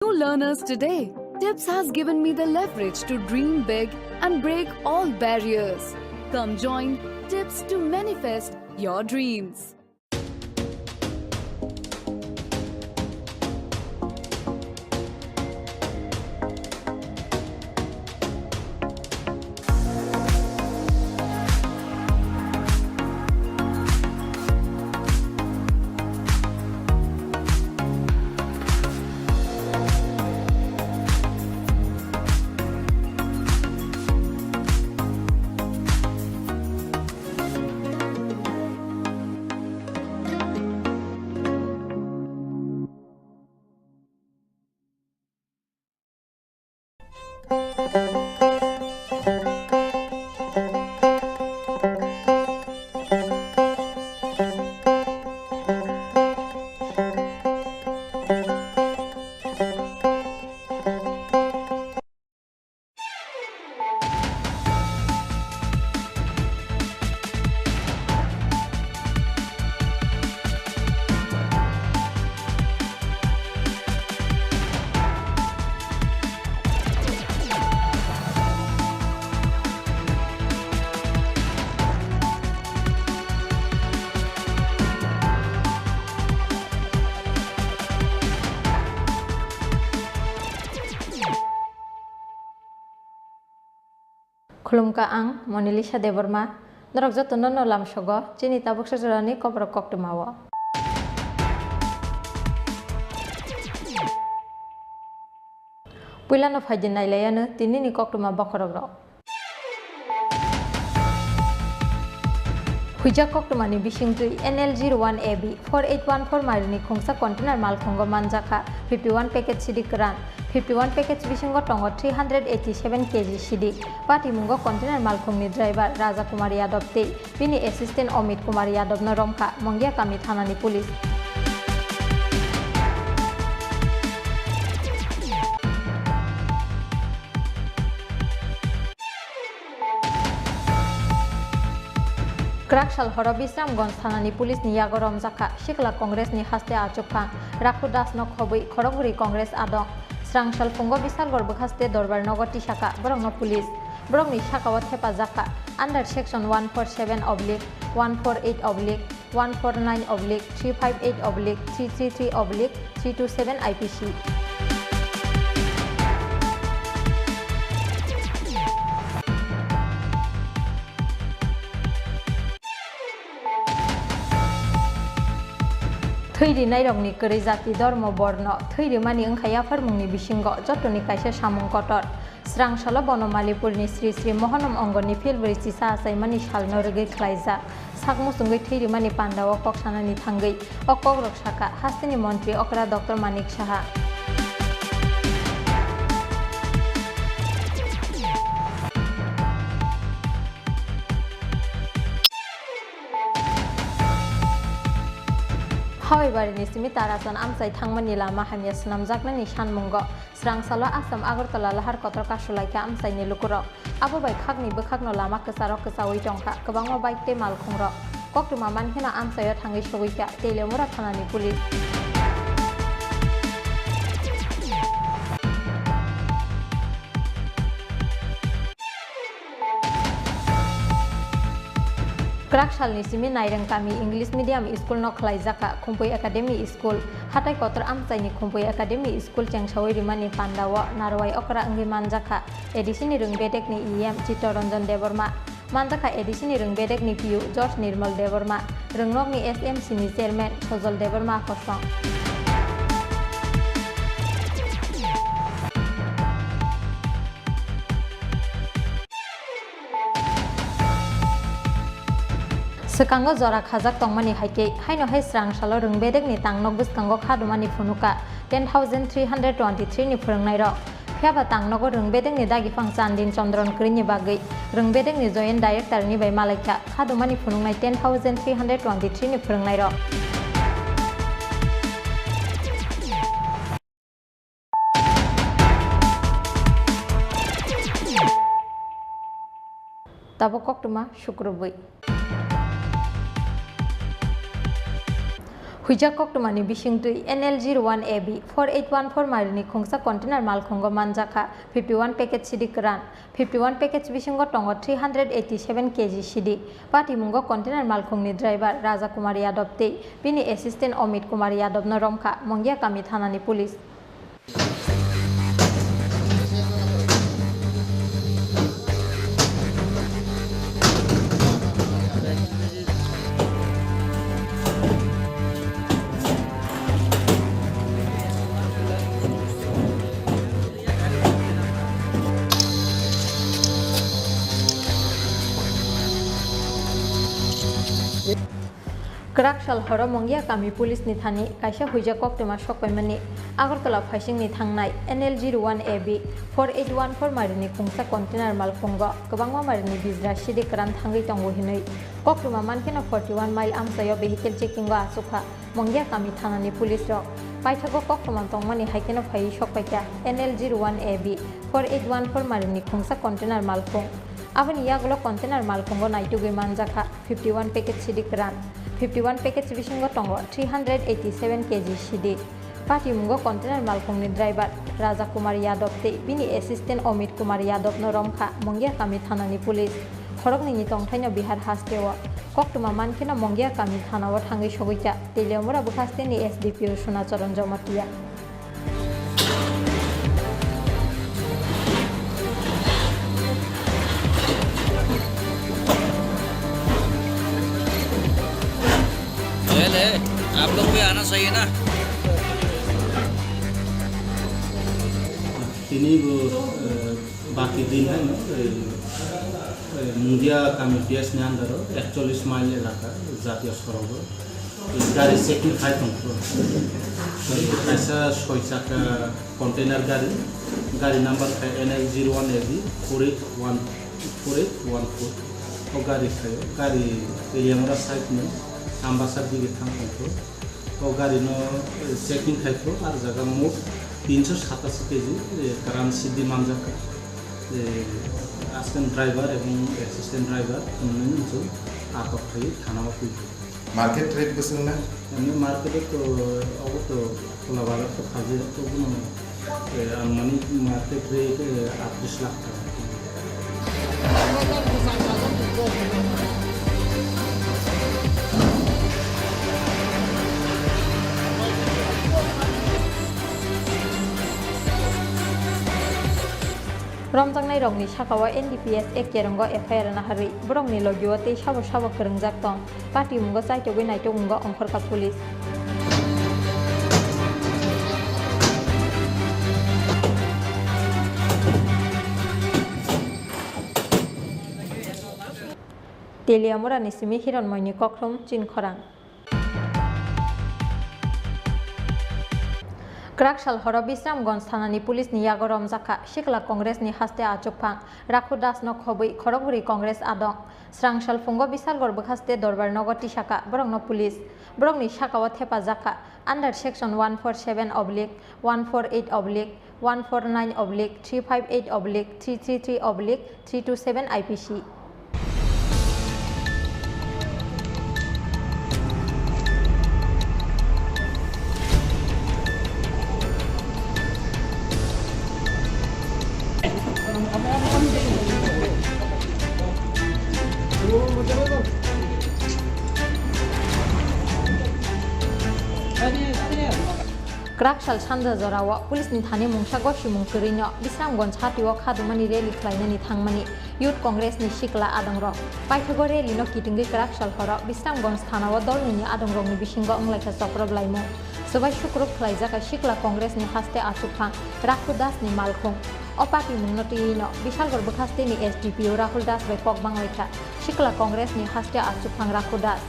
New learners today. Tips has given me the leverage to dream big and break all barriers. Come join Tips to manifest your dreams. Khulumka ang Monilisa Deborma, norok joto no lam sogo, Chini tabuk sajorani Kokborok koktumawo. Puilano phajin nailayano tinini koktuma bokorogro. Huija koktumani bisingtui NL01AB 4814 marini khongsa container mal khongo manjaka 51 package CD kran 51 package bisingo tongo 387 kg CD pati mungo container mal khongni driver Raja Kumar Yadav te bini assistant Amit Kumar Yadav no romka Mongia Kami thanani police Krakshal horo Bisramganj thanani police ni yago romjaka Shikla Congress ni haste achukha Rakhu Das no khobui Khorogpuri Congress adong Srangshal Pungo Bisalgor bukhaste Dorbar Nogo Tishaka borok no police borok ni sakao thepajaka under section 147/148/149/358/333/327 IPC Thiri nairokni kwrwi jati dharma borno thiri mani wngkhaya farmungni bisingo jotoni kaisa samung kotor Srangshalo Bonomalipurni Sri Sri Mohanam Ongoni Filbri Chisa Asaimani Shalno rwgui khlaijak sakmusungui thiri mani pandao koksanani thangui o Kokborok Saka hastini mantri Okra Dr. Manik Saha However, ni simi tarasan amsai thangmani lama hamya snamjaknani sanmungo Srangshalo Assam Agartala lahar kotor kasulaika amsai ni lukurok abo bai khakni bokhakno lama kwsarok kwsawi tongkha kwbangma bike te malkhungrok koktuma mankhina amsaio thangui soguika Teilemura thanani police Krakshal ni simi nairang kami English medium school no khlaijaka Khumpui Academy School hatai kotor amsai ni Khumpui Academy School chengsawi rimani pandawo narwai okra anggi manjaka edisini rung bedek ni EM Chittoranjan Deborma manjaka edisini rung bedek ni PU George Nirmal Deborma rungnok ni SMC ni chairman Sojol Deborma kosong Sekango jora khajak tongmani haike haino hai Srangshalo rungbedek ni tangnog biskango khadumani phunuka 10323 ni phurungnai ro phiaba tangnogo rungbedek ni dagi phangchan din chondron krini bagui rungbedek ni joint director ni bai malaika khadumani phunungnai 10323 ni phurungnai ro tabo koktuma shukrubui Huija koktumani bisingtui NL01AB 4814 marini khungsa container malkhongo manjaka 51 packet sidi kran 51 packets bisingo tongo 387 kg sidi pati mungo container malkhongni driver Raja Kumar Yadav tei bini assistant Omit Kumar Yadav no romkha Mongia Kami thanani police Krakshal horo Mongia Kami police ni thani kaisa huija koktuma sokpaimani Agartala phasing ni thangnai NL01AB 4814 marini khungsa container malkhongo kwbangma marini bijra sidi kran thangai tongo hinai koktuma mankena 41 mile amsayo vehicle checking go asukha Mongia Kami thanani police rok paithago koktuma tongmani haikena phai sokpaita NL01AB 4814 marini khungsa container malkhong Abani yagulo container malkhongo naitugui manjaka 51 packet sidi kran 51 packets bisingo tongo 387 kg sidi pati mungo container malkhongni driver Raja Kumar Yadav tei bini assistant Omit Kumar Yadav no romkha Mongia Kami thanani police khorokni ni tongthaino Bihar hastewa koktuma mankena Mongia Kami thanao thangai sogoita Teliamura bukhasteni SDPO Sunacharan Jomatia आप लोग भी आना चाहिए ना बाकी दिन है मुंगिया committees ने अंदर 41 माइल इलाका जातीय सड़क गाड़ी चेकिंग खाई ऐसा 6 चक्का कंटेनर गाड़ी नंबर है NL01AB 4814 और गाड़ी एलियामरा साइड में आम्बासार दिखे थांगो तो गाड़ी नो चेकिंग खाइखो और जगह मुख 387 केजी करान सिद्धि मानजाका असिस्टेंट ड्राइवर एवं असिस्टेंट ड्राइवर उन्होंने जो आटक खाई थाना में कोई मार्केट रेट बसंग ना हमने मार्केट तो अब तो कोलाबार तो खाजे तो बुनो मनी मार्केट रेट 38 लाख का Romjangnai rokni sakao NDPS ekjerongo FIR na hari borokni logio tei sabo krengjak tong party mungo chaitogui naitomungo ongkhorka police Teliamura ni simi hironmoini kokrom Chini Khorang Krakshal horo Bisramganj thanani police ni yago romjaka Sikla Congress ni haste achukphang Rakhu Das no khobui Khorogpuri Congress adong Srangshal fungo Bisalgor bukhaste Dorbar Nogoti Shaka borok no police borok ni shakao thepajaka under section 147/148/149/358/333/327 IPC Krakshal Sandra Zorawa police ni thani mungsago simung kurino Bisramganj hatiwo khadumani rally khlainani thangmani Youth Congress ni Sikla adongrok paithago rally no kitingui Krakshal horo Bisramganj thanao dolni adongrokni bisingo onglaika chokroblaimu Sobai shukruk khlaijaka Sikla Congress ni haste achukphang Rakhu Das ni malkhung Opati mungnotino Bisalgor bukhaste ni SDPO Rahul Das bai pokbanglaika Sikla Congress ni haste achukphang Rakhu Das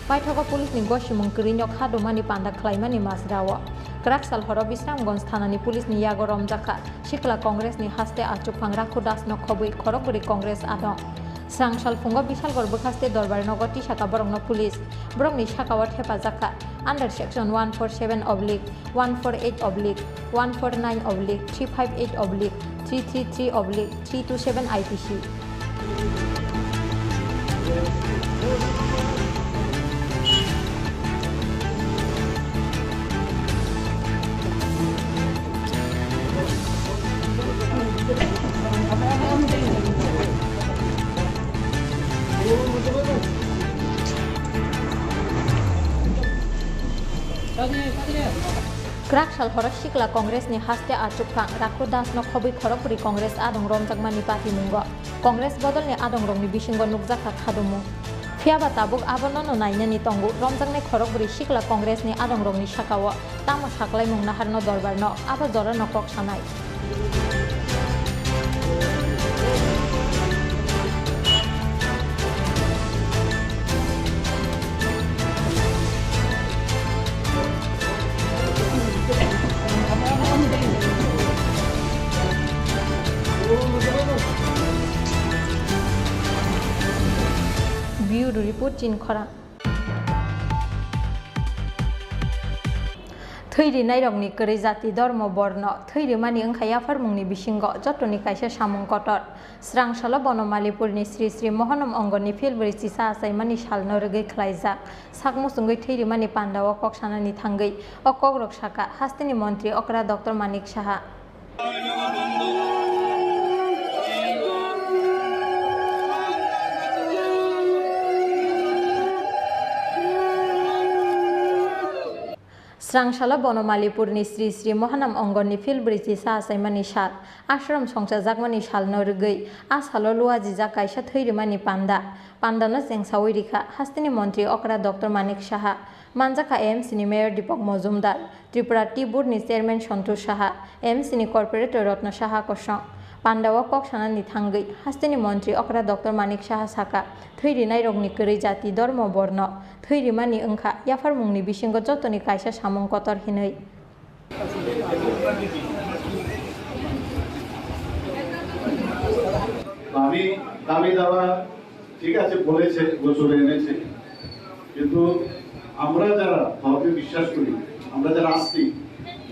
paithago police ni gosimung kurino khadumani panda khlaimani masrawo Krakshal horo Bisramganj thanani police ni yago romjaka Sikla Congress ni haste achukphang Rakhu Das no khobui Khorogpuri Congress adong Srangshal fungo Bisalgor bukhaste Dorbar Nogoti Shaka borok no police borok ni shakao thepajaka under section 147/148/149/358/333/327 IPC Krakshal horak sikla Kongres ni haste achupkang Rakru Das no khobi Khorokpuri Kongres adong romjakmani party mungo Kongres bodol ni adong romni bisingo nukjaka khadumu Phiaba tabuk abonono nainani tongu romjakne Khorokpuri sikla Kongres ni adong romni sakao tamo saklai mung naharno dorbarno aba jora no kok sanai Bureau report Chini Khorang Thৈri nairokni kwrwi jati dharma borno thৈri mani wngkhaya farmungni bisingo jotoni kaisa samung kotor srangsalo bonomalipurni Sri Sri Mohanam Ongoni Philbri chisa achaimani salno rwgui khlaijak sakmusungui thৈri mani pandao koksanani thangui o Kokborok saka hastini mantri okra Dr. Manik Saha Srangsala bonomalipurni Sri Sri Mohanam Ongoni Philbri chisa achaimani sal ashram songchajakmani salno rwgui asalo luajijak kaisa thৈri mani pandano chengsawi rikha hastini mantri okra Dr. Manik Saha manjaka AMC ni Mayor Deepak Mojumdar Tripura Tea Board ni Chairman Santosh Saha AMC ni Corporator Ratna Saha kosong pandao koksanani thangui hastini mantri okra Dr. Manik Saha saka thৈri nairokni kwrwi jati dharma borno thৈri mani wngkha yafarmungni bisingo jotoni kaisa samung kotor hinui আমি দাবি দাওয়া ঠিক আছে বলেছে গোসল এনেছে কিন্তু আমরা যারা ধর্মে বিশ্বাস করি আমরা যারা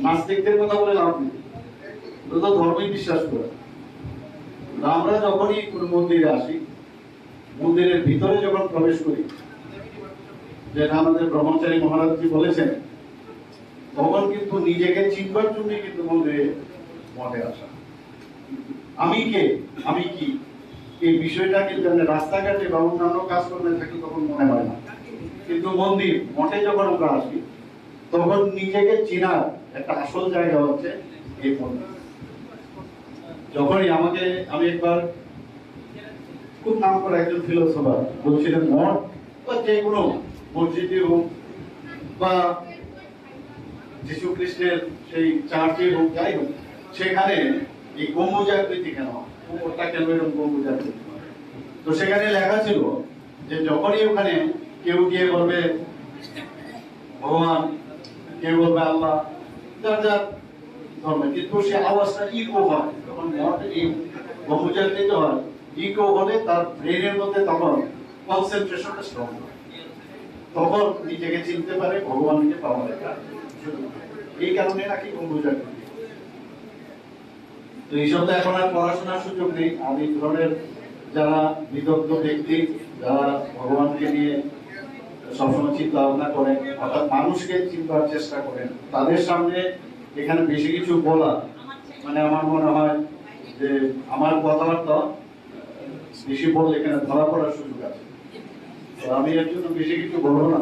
নাস্তিকদের কথা বলে লাভ নেই তো ধর্মে বিশ্বাস করে আমরা যখনই কোনো মন্দিরে আসি মন্দিরের ভিতরে যখন প্রবেশ করি যেটা আমাদের ব্রহ্মচারী মহারাজজি বলেছেন তখন কিন্তু নিজেকে চিনবার জন্য কিন্তু মন্দিরে মঠে আসা আমি কে আমি কি এই বিষয়টা কিন্তু রাস্তাঘাটে বা অন্যান্য কাজকর্মে থাকি তখন মনে হয় না কিন্তু মন্দির মঠে যখন আমরা আসি তখন নিজেকে চেনার একটা আসল জায়গা হচ্ছে এই মন্দির যখনই আমি একবার খুব নাম করা একজন ফিলোসফার বলছিলেন মঠ বা যে কোনো মসজিদে হোক বা যীশু খ্রিস্টের সেই চার্চে হোক যাই হোক সেখানে এই গম্বুজাকৃতি কেন উপরটা কেন এরকম গম্বুজাকৃতি তো সেখানে লেখা ছিল যে যখনই ওখানে কেউ গিয়ে বলবে ভগবান কেউ বলবে আল্লাহ যার যার ধর্মে কিন্তু সে আওয়াজটা ইকো হয় তখন মঠ এই গম্বুজাকৃত হয় ইকো হলে তার ব্রেনের মধ্যে তখন কনসেন্ট্রেশনটা স্ট্রং হয় তখন নিজেকে চিনতে পারে ভগবানকে পাওয়া যায় এই কারণে নাকি গম্বুজাকৃতি তো এইসব তো এখন আর পড়াশোনার সুযোগ নেই আর এই ধরনের যারা বিদগ্ধ ব্যক্তি যারা ভগবানকে নিয়ে সবসময় চিন্তা ভাবনা করেন অর্থাৎ মানুষকে চিনবার চেষ্টা করেন তাদের সামনে এখানে বেশি কিছু বলা মানে আমার মনে হয় যে আমার কথাবার্তা বেশি বললে এখানে ধরা পড়ার সুযোগ আছে তো আমি এর জন্য বেশি কিছু বলবো না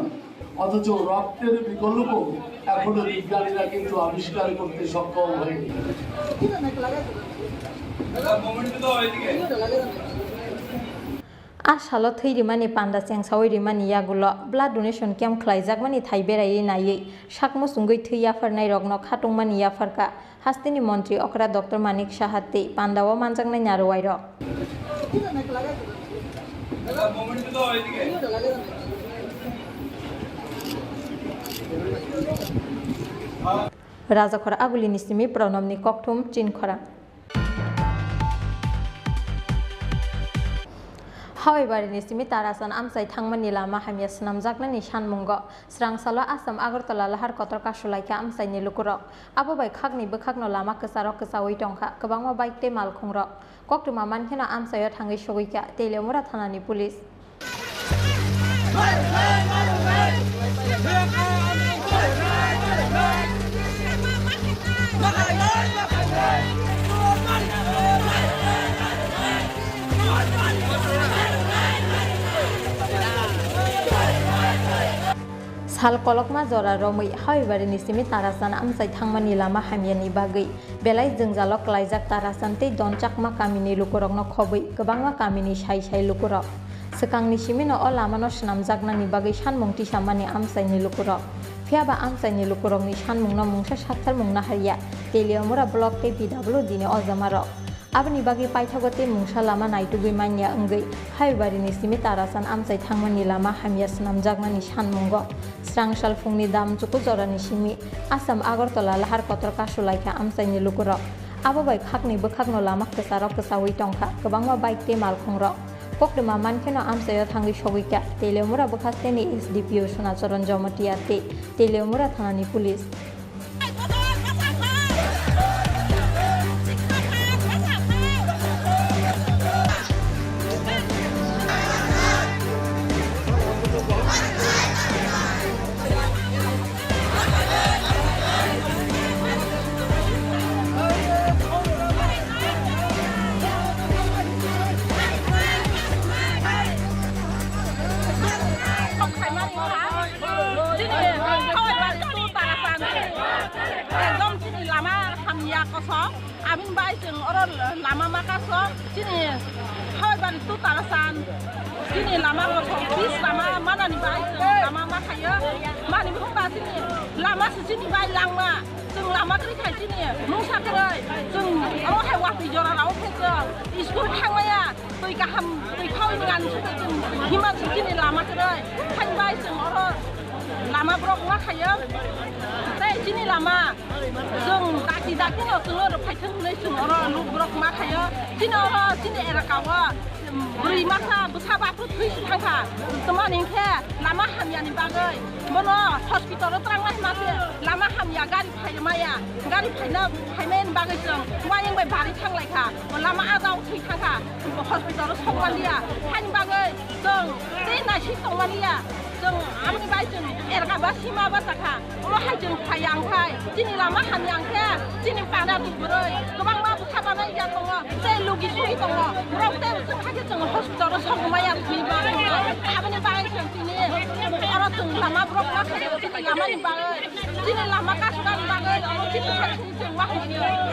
অথচ রক্তের বিকল্প এখনো বিজ্ঞানীরা কিন্তু আবিষ্কার করতে সক্ষম হয়নি asalo thৈri mani panda chengsawi mani yagulo blood donation camp khlaijak mani thai berai nai sakmusungui thৈ yafarnai rokno khatung mani yafarka hastini mantri okra Dr. Manik Saha te pandao manjaknai narwai rok Rajakhora agulini simi pranamni kokthum Chini Khorang Hawaibarini simi tarasan amsai thangmani lama hamya snamjaknani sanmungo srangsalo Assam Agartala lahar kotor kasulaika amsai ni lukurok abo bai khakni bokhakno lama kesarok kesawi tongkha kwbangma bike te malkhungrok koktuma mankhena amsayo thangai soguika Teilemura thanani police Sal kolokma jora romui haibarini simi tarasan amsai thangmani lama hamyani bagui belai jengjalok laijak tarasan tei donchakma kamini lukurokno khobui kwbangma kamini sai lukurok sekangni simino o lamano swnamjaknani bagui sanmung tisamani amsaini lukurok phiaba amsaini lukurokni sanmungno mungsa saktharmung nahariya teliamura block tei PWD ni ojamarok aboni bagui paithagote mungsa lama naitugui manya ongui haibarini simi tarasan amsai thangmani lama hamya swnamjaknani sanmungo Srangsal fungni dam cukup jorani simi Asam Agartala lahar kotor kasulaika amsaini lukurok abo bai khakni bokhakno lama kesarok kesawi tongkha kwbangma bike te malkhungrok pokdema mankeno amsayo thangi sogika telemura bokhasteni SDPO Sonacharan Jomatia te telemura thanani police Amin bai jeng orang lama makaso sini hoi ban tu tarasan sini lama kosong bis lama mana ni bai jeng lama makaya mana ni bukan sini lama sini bai lama jeng lama kiri kai sini musa kiri jeng orang hewan di jorang laut kece iskul kangmaya tui kaham tui kau dengan sudah jeng himan sini lama kiri kan bai jeng orang lama brok makaya sini lama jeng daki no telur paiteng nei jeng ora lu brok makaya sini ora sini erakawa beri masa besaba pru thui thangka temani khe lama hamyani bagai bono hospital trang lai mase lama hamya gari phaimaya gari phaina phaimen bagai jeng wayeng bai bari thanglai kha lama azau thui thangka hospital songwalia han bagai jeng te na si songwalia jeng amni bai jeng erakawa sima basaka lo hai jeng phayang khai sini lama hamyang khe sini pada dubroi gobang ma busabana ya tongo sei lugi sugi tongo rok te jeng khake jeng hospital songmaya thui bagai abani bagai jeng sini ora jeng lama brok ma khe sini lama ni bagai sini lama kasukan bagai ora sini jeng wa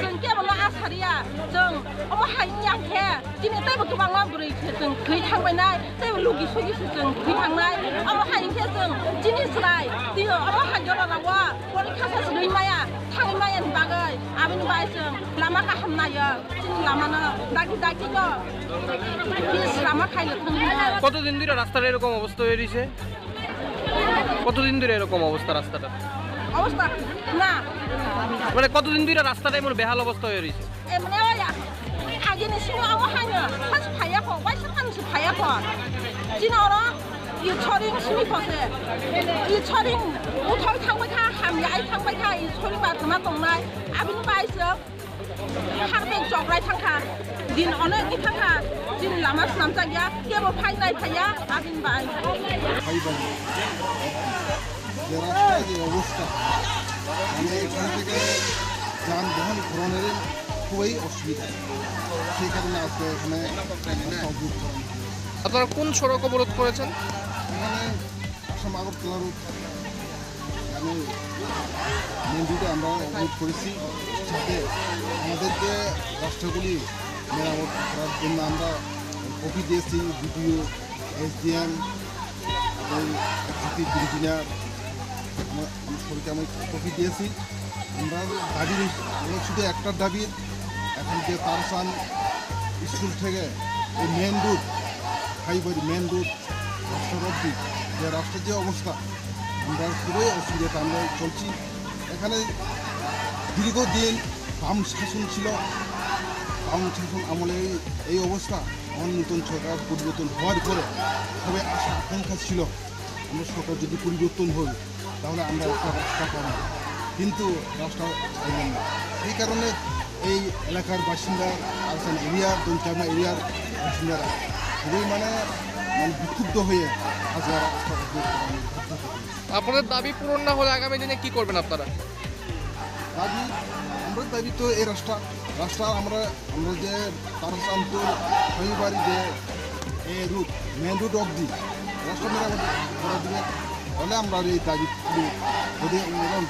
jeng ke bono asaria jeng omo hai yang khe sini te bu gobang ma buri jeng thui thangbai nai te lugi sugi jeng thui thangnai omo hai khe jeng sini slai dio omo hai jora lawa bori khasa sui maya thang maya ni bagai abini bai jeng lama ka hamnaya sini lama na daki ko bis lama খাইলে কতদিন ধরে রাস্তাটা এরকম অবস্থা হয়ে রয়েছে কতদিন ধরে এরকম অবস্থা রাস্তাটা অবস্থা না মানে কতদিন ধরে রাস্তাটা এমন বেহাল অবস্থা হয়ে রয়েছে এমনি ওয়া আগে নি সিনো আমো হানো ফাস ফায়া কো ওয়াই সান সি ফায়া কো জিনোরা 이 처링 심이 퍼세 이 처링 우토이 탕바이 타 함야 아이 탕바이 타이 처링 바 드마 동나이 아빈 바이스 항뱅 쪽라이 탕카 딘 어느 이 탕카 딘 라마스 남자야 깨보 파이나이 파야 아빈 바이 যে রাস্তার যে অবস্থা মানে এখান থেকে যানবাহন ঘোরানোর খুবই অসুবিধা সেই কারণে আজকে এখানে অবরোধ করা আপনারা কোন সড়ক অবরোধ করেছেন এখানে আসাম আগরতলা রুট আমি মেন রুটে আমরা অবরোধ করেছি সাথে আমাদেরকে রাস্তাগুলি মেরামত করার জন্য আমরা কপি দিয়েছি বিডিও SDM এক্সিকিউটিভ ইঞ্জিনিয়ার সরকারকে আমি কপি দিয়েছি আমরা দাবি শুধু একটা দাবি এখন যে তারসান স্কুল থেকে এই মেন রুট হাইবাড়ি মেন রুট রাস্তার অব্দি যে রাস্তার যে অবস্থা আমরা খুবই অসুবিধাতে আমরা চলছি এখানে দীর্ঘদিন বাম শাসন ছিল বাম শাসন আমলে এই অবস্থা আমার নতুন সরকার পরিবর্তন হওয়ার পরে সবাই আশা আকাঙ্ক্ষা ছিল আমরা সরকার যদি পরিবর্তন হই তাহলে আমরা একটা রাস্তা পাবো কিন্তু রাস্তা পাইলাম না এই কারণে এই এলাকার বাসিন্দা আরসান এরিয়ার দঞ্চামা এরিয়ার বাসিন্দারা খুবই মানে বিক্ষুব্ধ হয়ে আজ রাস্তা আপনাদের দাবি পূরণ না হলে আগামী দিনে কি করবেন আপনারা দাবি আমরা দাবি তো এই রাস্তা আমরা যে তারসানপুর হইবাড়ি যে এই রুট মেন রুট অবধি রাস্তা মেরামত করে দেবে তাহলে আমরা এই দাবিগুলো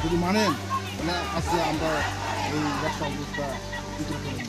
যদি মানেন তাহলে আজকে আমরা এই রাস্তা অবস্থা বিতরণ করি।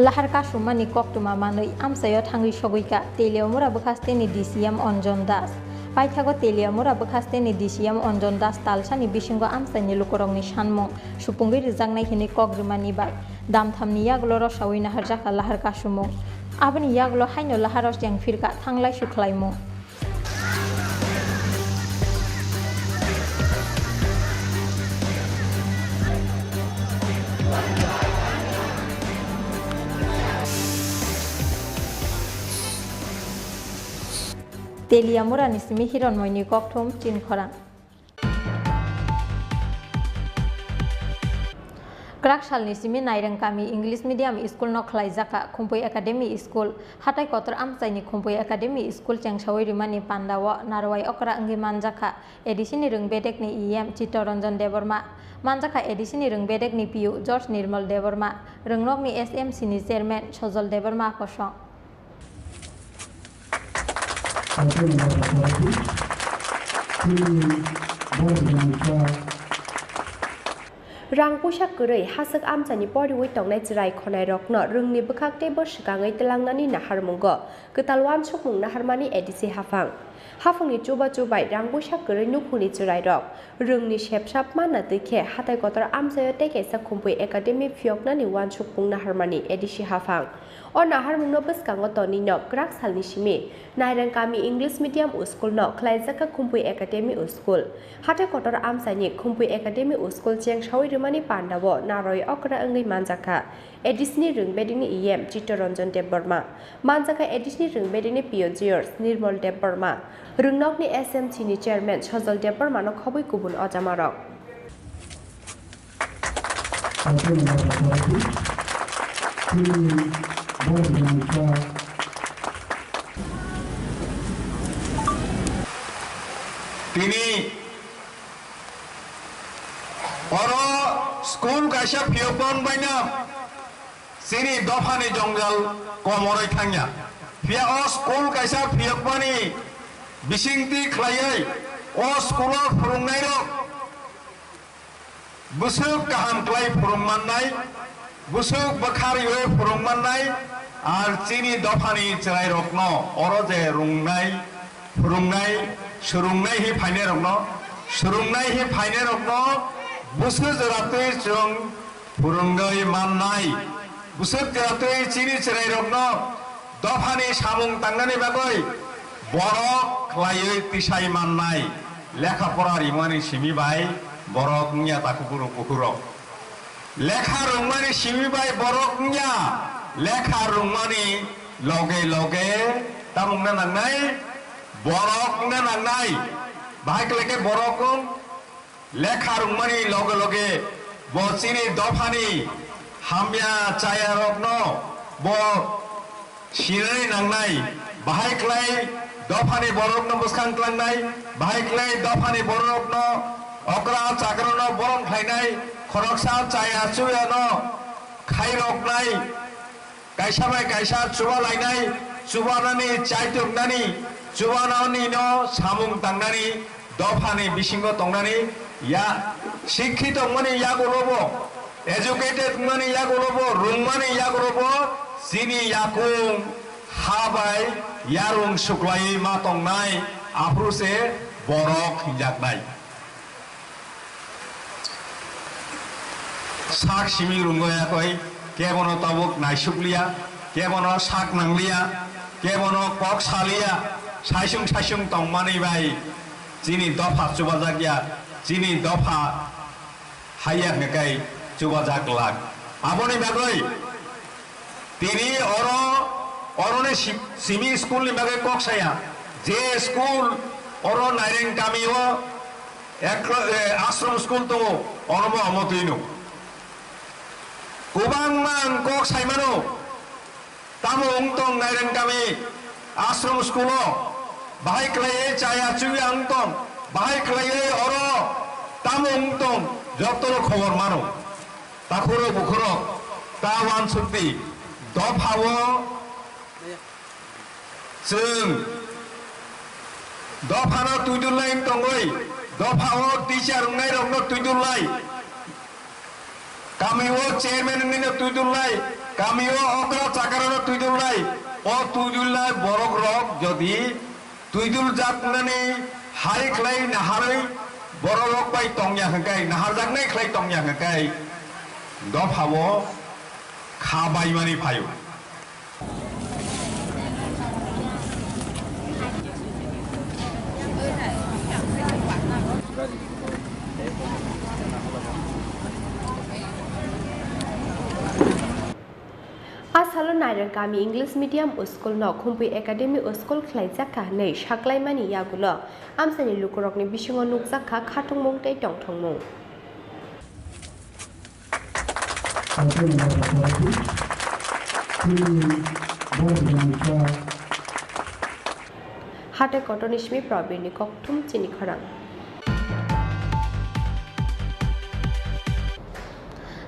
Lahar kasumani koktuma manui amsayo thangi soguika teleomura bukhasteni DCM Onjon Das. Paithago teleomura bukhasteni DCM Onjon Das talsani bisingo amsani lukorongni sanmung supungi rijangnai hini kogrumani bai damthamni yaglo rosawina harjaka lahar kasumung aboni yaglo haino laharos jangfirka thanglai sukhlaimung. Teliamura nisimi hironmoyni kokthum Chini Khorang. Krakshal nisimi nairang kami English medium school no khlaijaka Khumpui Academy School hatai kotor amchaini Khumpui Academy School chengshawai rimani pandawo narwai okra angi manjaka edisini rungbedek ni EM Chittoranjan Deborma manjaka edisini rungbedek ni PU George Nirmal Deborma rungnok ni SMC ni chairman Sojol Deborma kosong. Rang pusak kurai hasak amchani pori wai tongnai chirai khonai rokno rungni bukhak tebo sikangai telangnani nahar mungo ketalwan sukmung naharmani edisi hafang hafungni chuba chubai rang pusak kurai nukhuni chirai rok rungni shepsap mana dekhe hatai kotor amchayo teke sa Khumpui Academy phioknani wan sukmung naharmani edisi hafang o naharmung no bwskango toni no Kraksalni simi nairang kami English medium school no khlaijaka Khumpui Academy School hatai kotor amchani Khumpui Academy School chengshawai rimani pandawo naroi okra angai manjaka edisni rungbedini EM Chittoranjan Deborma manjaka edisni rungbedini PO George Nirmal Deborma rungnokni SMC ni chairman Sojol Deborma no khoboi kubun ojamarok তিনি Oro school kaisa phiopon baina sini dofani jongjal komoroi thangya phia o school kaisa phiopani bisingti khlaiai o school phurungnai rok busuk kaham klai phurungmannai busuk bakhari hoi phurungmannai ar chini dofani chrai rokno oro je rungnai phurungnai surungnai hi phaine rokno surungnai hi phaine rokno busuk jeratui chung phurunggai mannai busuk jeratui chini chrai rokno dofani samung tangnani bagoi borok khlaioi tisai mannai lekha pora rimani simi bai borok nya takupuru kukurok lekha rungmani simi bai borok nya lekha rungmani loge loge tamungna nangnai borok na nangnai bahai kleke borokung lekha rungmani loge loge bo chini dofani hamya chaya rokno bo sinai nangnai bahai klai dofani borokno buskang klangnai bahai klai dofani borokno okra chakrono borom khainai khoroksa chaya chuyano khairoknai kaisa bai kaisa chuba lainai chubanani chaituknani chubanani no samung tangnani dofani bisingo tongnani ya শিক্ষিত মানে ইয়াগুলোবো educated মানে ইয়াগুলোবো room মানে ইয়াগুলোবো চিনি ইয়াকুং হাবাই ইয়ারুং সুক্লাই মা তংনাই আফরুসে বরক হিজাকনাই শাক সিমি রুঙ্গয়াকই কেবনো তবক নাইসুকলিয়া কেবনো শাক নাংলিয়া কেবনো cock সালিয়া সাইসুং সাইসুং তংমানি by চিনি দফা চুবাজাকিয়া Chini dofa hayak ngekai coba jaklak. Aboni bagoi. Tini oro ne simi school ni bagai kok saya. Je school oro naireng kami o ashram school to oro bo amotino. Kubangman kok saimano tamu ungtong naireng kami ashram skulo bahai klaye chaya cuy angtong bahai klaye oro tamu ungtong jotoro khobor mano takhuro bukhuro tawan sukti dophawo जों दफानो तुइदुलाय दंगै दफाओ teacher उंनाय रंनो तुइदुलाय गामिओ chairman उंनाय तुइदुलाय गामिओ अग्र चाकारानो तुइदुलाय ओ तुइदुलाय बरक रक जदि तुइदुल जातनानै हाय खलाय नाहारै बरक bye तंया हगाय नाहार जागनाय खलाय तंया हगाय दफाओ खाबाय मानि फायो आसालो नायरं गामि English medium school न खुम्पै academy school खलायजाखा नै साख्लायमानि यागुलो आमसानि लुकुरकनि बिसिङाव नुकजाखा खाथुंमुं तै दंथंमुं हाटे कटनिश्मी प्रबीरनि कक्थुम चिनि खरां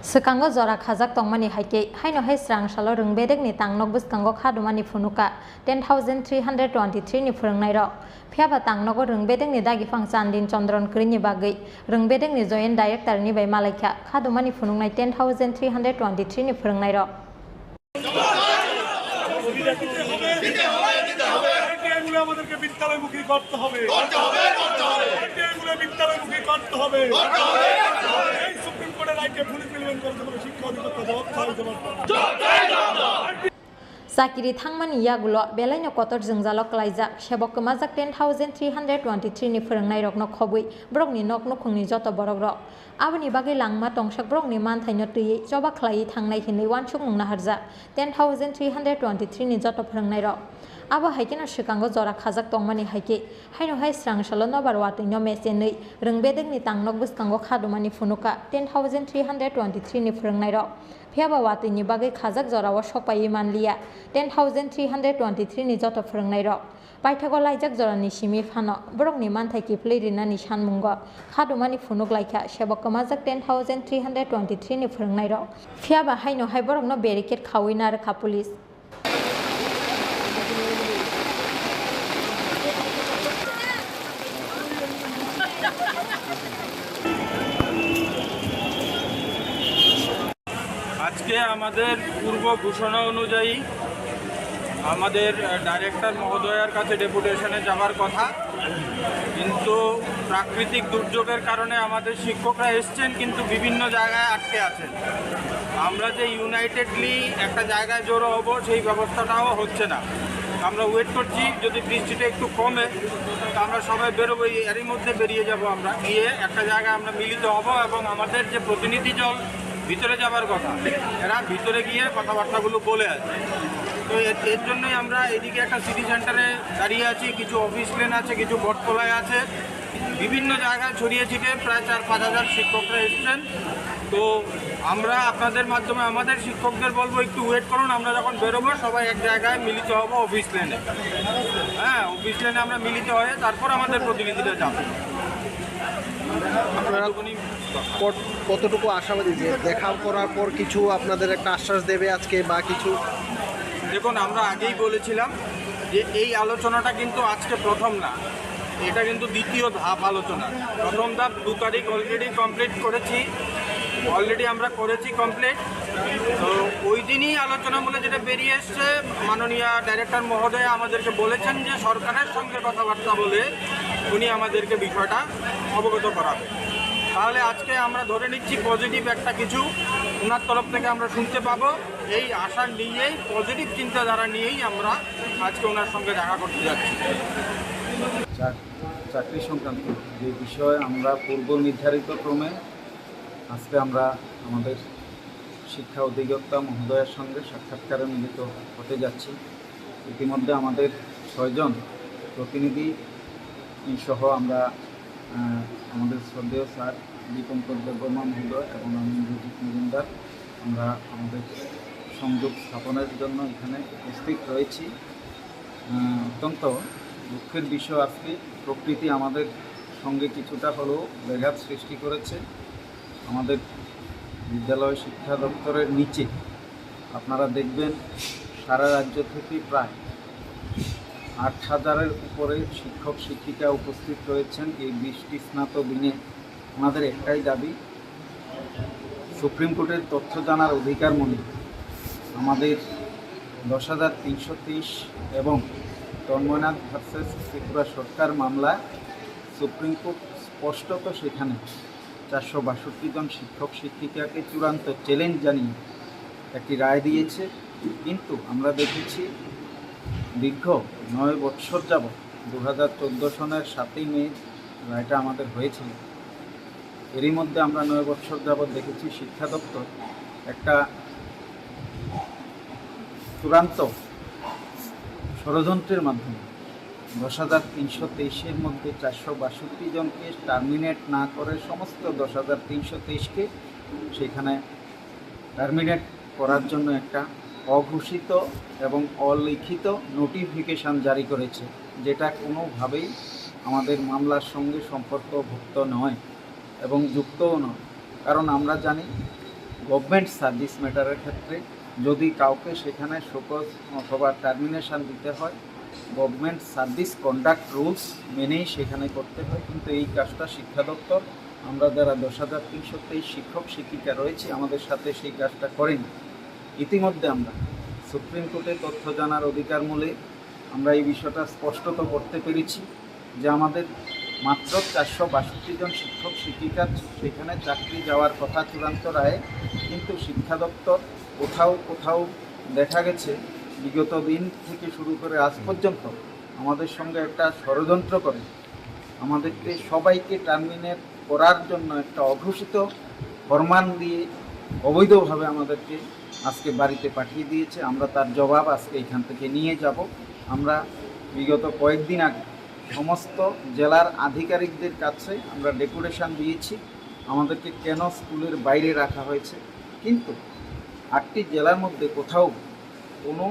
Sekango jora khajak tongmani haike haino hai srang salo rungbedek ni tangnok buskango khadumani phunuka 10323 ni phurungnai rok phiaba tangnogo rungbedek ni dagi phang chandin chandron krini bagai rungbedek ni joint director ni bai malaikha khadumani phunungnai 10323 ni phurungnai rok আমাদেরকে বিদ্যালয়মুখী করতে হবে বিদ্যালয়মুখী করতে হবে এই supreme কোর্টের রায়কে fulfilment করতে হবে শিক্ষা অধিকর্তা Sakiri thangmani yagulo belaino kotor jengzalo klaijak sebok kemajak 10323 ni phurungnai rokno khobui brokni nokno khungni joto borok rok aboni bagai langma tongsak brokni manthaino tui joba khlai thangnai hinui wansuk mungna harja 10323 ni joto phurungnai rok abo haikena sikango jora khajak tongmani haike haino hai srang salo nobar watino mesenui rungbedek ni tangnok buskango khadumani phunuka 10323 ni phurungnai rok phiaba watini bagai khajak jorao sopai manliya 10323 ni joto phurungnai rok paithago laijak jorani simi phano borokni manthai kiplei rinani sanmungo khadumani phunuk laikha sebok kamajak 10323 ni phurungnai rok phiaba haino hai borokno barricade khawina rakha police আজকে আমাদের পূর্ব ঘোষণা অনুযায়ী আমাদের director মহোদয়ার কাছে ডেপুটেশনে যাওয়ার কথা কিন্তু প্রাকৃতিক দুর্যোগের কারণে আমাদের শিক্ষকরা এসছেন কিন্তু বিভিন্ন জায়গায় আটকে আছেন আমরা যে ইউনাইটেডলি একটা জায়গায় জড়ো হব সেই ব্যবস্থাটাও হচ্ছে না আমরা ওয়েট করছি যদি বৃষ্টিটা একটু কমে তো আমরা সবাই বেরোবো এরই মধ্যে বেরিয়ে যাব আমরা গিয়ে একটা জায়গায় আমরা মিলিত হব এবং আমাদের যে প্রতিনিধি দল ভিতরে যাবার কথা এরা ভিতরে গিয়ে কথাবার্তাগুলো বলে আছে তো এর জন্যই আমরা এদিকে একটা সিটি সেন্টারে দাঁড়িয়ে আছি কিছু অফিস লেন আছে কিছু বটতলায় আছে বিভিন্ন জায়গায় ছড়িয়ে ছিটে প্রায় 4-5 হাজার শিক্ষকরা এসেছেন তো আমরা আপনাদের মাধ্যমে আমাদের শিক্ষকদের বলবো একটু ওয়েট করুন আমরা যখন বেরোবো সবাই এক জায়গায় মিলিত হব অফিস লেনে হ্যাঁ অফিস লেনে আমরা মিলিত হয়ে তারপর আমাদের প্রতিনিধিরা যাবে কতটুকু আশাবাদী যে দেখা করার পর কিছু আপনাদের একটা আশ্বাস দেবে আজকে বা কিছু দেখুন আমরা আগেই বলেছিলাম যে এই আলোচনাটা কিন্তু আজকে প্রথম না এটা কিন্তু দ্বিতীয় ধাপ আলোচনা প্রথম ধাপ 2 তারিখ অলরেডি কমপ্লিট করেছি আমরা করেছি কমপ্লিট তো ওই দিনই আলোচনা বলে যেটা বেরিয়ে এসছে মাননীয় ডাইরেক্টর মহোদয় আমাদেরকে বলেছেন যে সরকারের সঙ্গে কথাবার্তা বলে উনি আমাদেরকে বিষয়টা অবগত করাবেন তাহলে আজকে আমরা ধরে নিচ্ছি পজিটিভ একটা কিছু ওনার তরফ থেকে আমরা শুনতে পাবো এই আশা নিয়েই পজিটিভ চিন্তাধারা নিয়েই আমরা আজকে ওনার সঙ্গে দেখা করতে যাচ্ছি চাকরি সংক্রান্ত যে বিষয় আমরা পূর্ব নির্ধারিত ক্রমে আজকে আমরা আমাদের শিক্ষা অধিকর্তা মহোদয়ের সঙ্গে সাক্ষাৎকারে মিলিত হতে যাচ্ছি ইতিমধ্যে আমাদের 6 জন প্রতিনিধি সহ আমরা আমাদের শ্রদ্ধেয় স্যার দীপঙ্কর দেববর্মা মহোদয় এবং আমি রুজিত মজুমদার আমরা আমাদের সংযোগ স্থাপনের জন্য এখানে উপস্থিত রয়েছি। অত্যন্ত দুঃখের বিষয়, আজকে প্রকৃতি আমাদের সঙ্গে কিছুটা হলেও ব্যাঘাত সৃষ্টি করেছে। আমাদের বিদ্যালয় শিক্ষা দপ্তরের নিচে আপনারা দেখবেন সারা রাজ্য থেকে প্রায় 8,000-এর উপরে শিক্ষক শিক্ষিকা উপস্থিত রয়েছেন এই বৃষ্টি স্নাত দিনে। আমাদের একটাই দাবি, সুপ্রিম কোর্টের তথ্য জানার অধিকার মনে আমাদের 10,323 এবং তন্ময়নাথ ভার্সেস ত্রিপুরা সরকার মামলা সুপ্রিম কোর্ট স্পষ্টত সেখানে 462 জন শিক্ষক শিক্ষিকাকে চূড়ান্ত চ্যালেঞ্জ জানিয়ে একটি রায় দিয়েছে। কিন্তু আমরা দেখেছি দীর্ঘ 9 বৎসর যাবৎ 2014 সনের 7ই মে রায়টা আমাদের হয়েছিল। এরই মধ্যে আমরা 9 বৎসর যাবৎ দেখেছি শিক্ষা দপ্তর একটা চূড়ান্ত ষড়যন্ত্রের মাধ্যমে 10,323-এর মধ্যে 462 জনকে টার্মিনেট না করে সমস্ত 10,323-কে সেখানে টার্মিনেট করার জন্য একটা অঘোষিত এবং অলিখিত নোটিফিকেশান জারি করেছে, যেটা কোনোভাবেই আমাদের মামলার সঙ্গে সম্পর্কভুক্ত নয় এবং যুক্তও নয়। কারণ আমরা জানি গভর্নমেন্ট সার্ভিস ম্যাটারের ক্ষেত্রে যদি কাউকে সেখানে শোকজ অথবা টার্মিনেশন দিতে হয়, গভর্নমেন্ট সার্ভিস কন্ডাক্ট রুলস মেনেই সেখানে করতে হয়। কিন্তু এই কাজটা শিক্ষা দপ্তর, আমরা যারা 10,323 শিক্ষক শিক্ষিকা রয়েছে আমাদের সাথে সেই কাজটা করেনি। ইতিমধ্যে আমরা সুপ্রিম কোর্টে তথ্য জানার অধিকার মূলে আমরা এই বিষয়টা স্পষ্টত করতে পেরেছি যে আমাদের মাত্র 462 জন শিক্ষক শিক্ষিকা সেখানে চাকরি যাওয়ার কথা চূড়ান্ত রায়ে, কিন্তু শিক্ষা দপ্তর কোথাও কোথাও দেখা গেছে বিগত দিন থেকে শুরু করে আজ পর্যন্ত আমাদের সঙ্গে একটা ষড়যন্ত্র করে আমাদেরকে সবাইকে টার্মিনেট করার জন্য একটা অঘোষিত ফরমান দিয়ে অবৈধভাবে আমাদেরকে আজকে বাড়িতে পাঠিয়ে দিয়েছে। আমরা তার জবাব আজকে এখান থেকে নিয়ে যাব। আমরা বিগত কয়েকদিন আগে সমস্ত জেলার আধিকারিকদের কাছে আমরা ডেপুটেশন দিয়েছি আমাদেরকে কেন স্কুলের বাইরে রাখা হয়েছে, কিন্তু 8টি জেলার মধ্যে কোথাও কোনো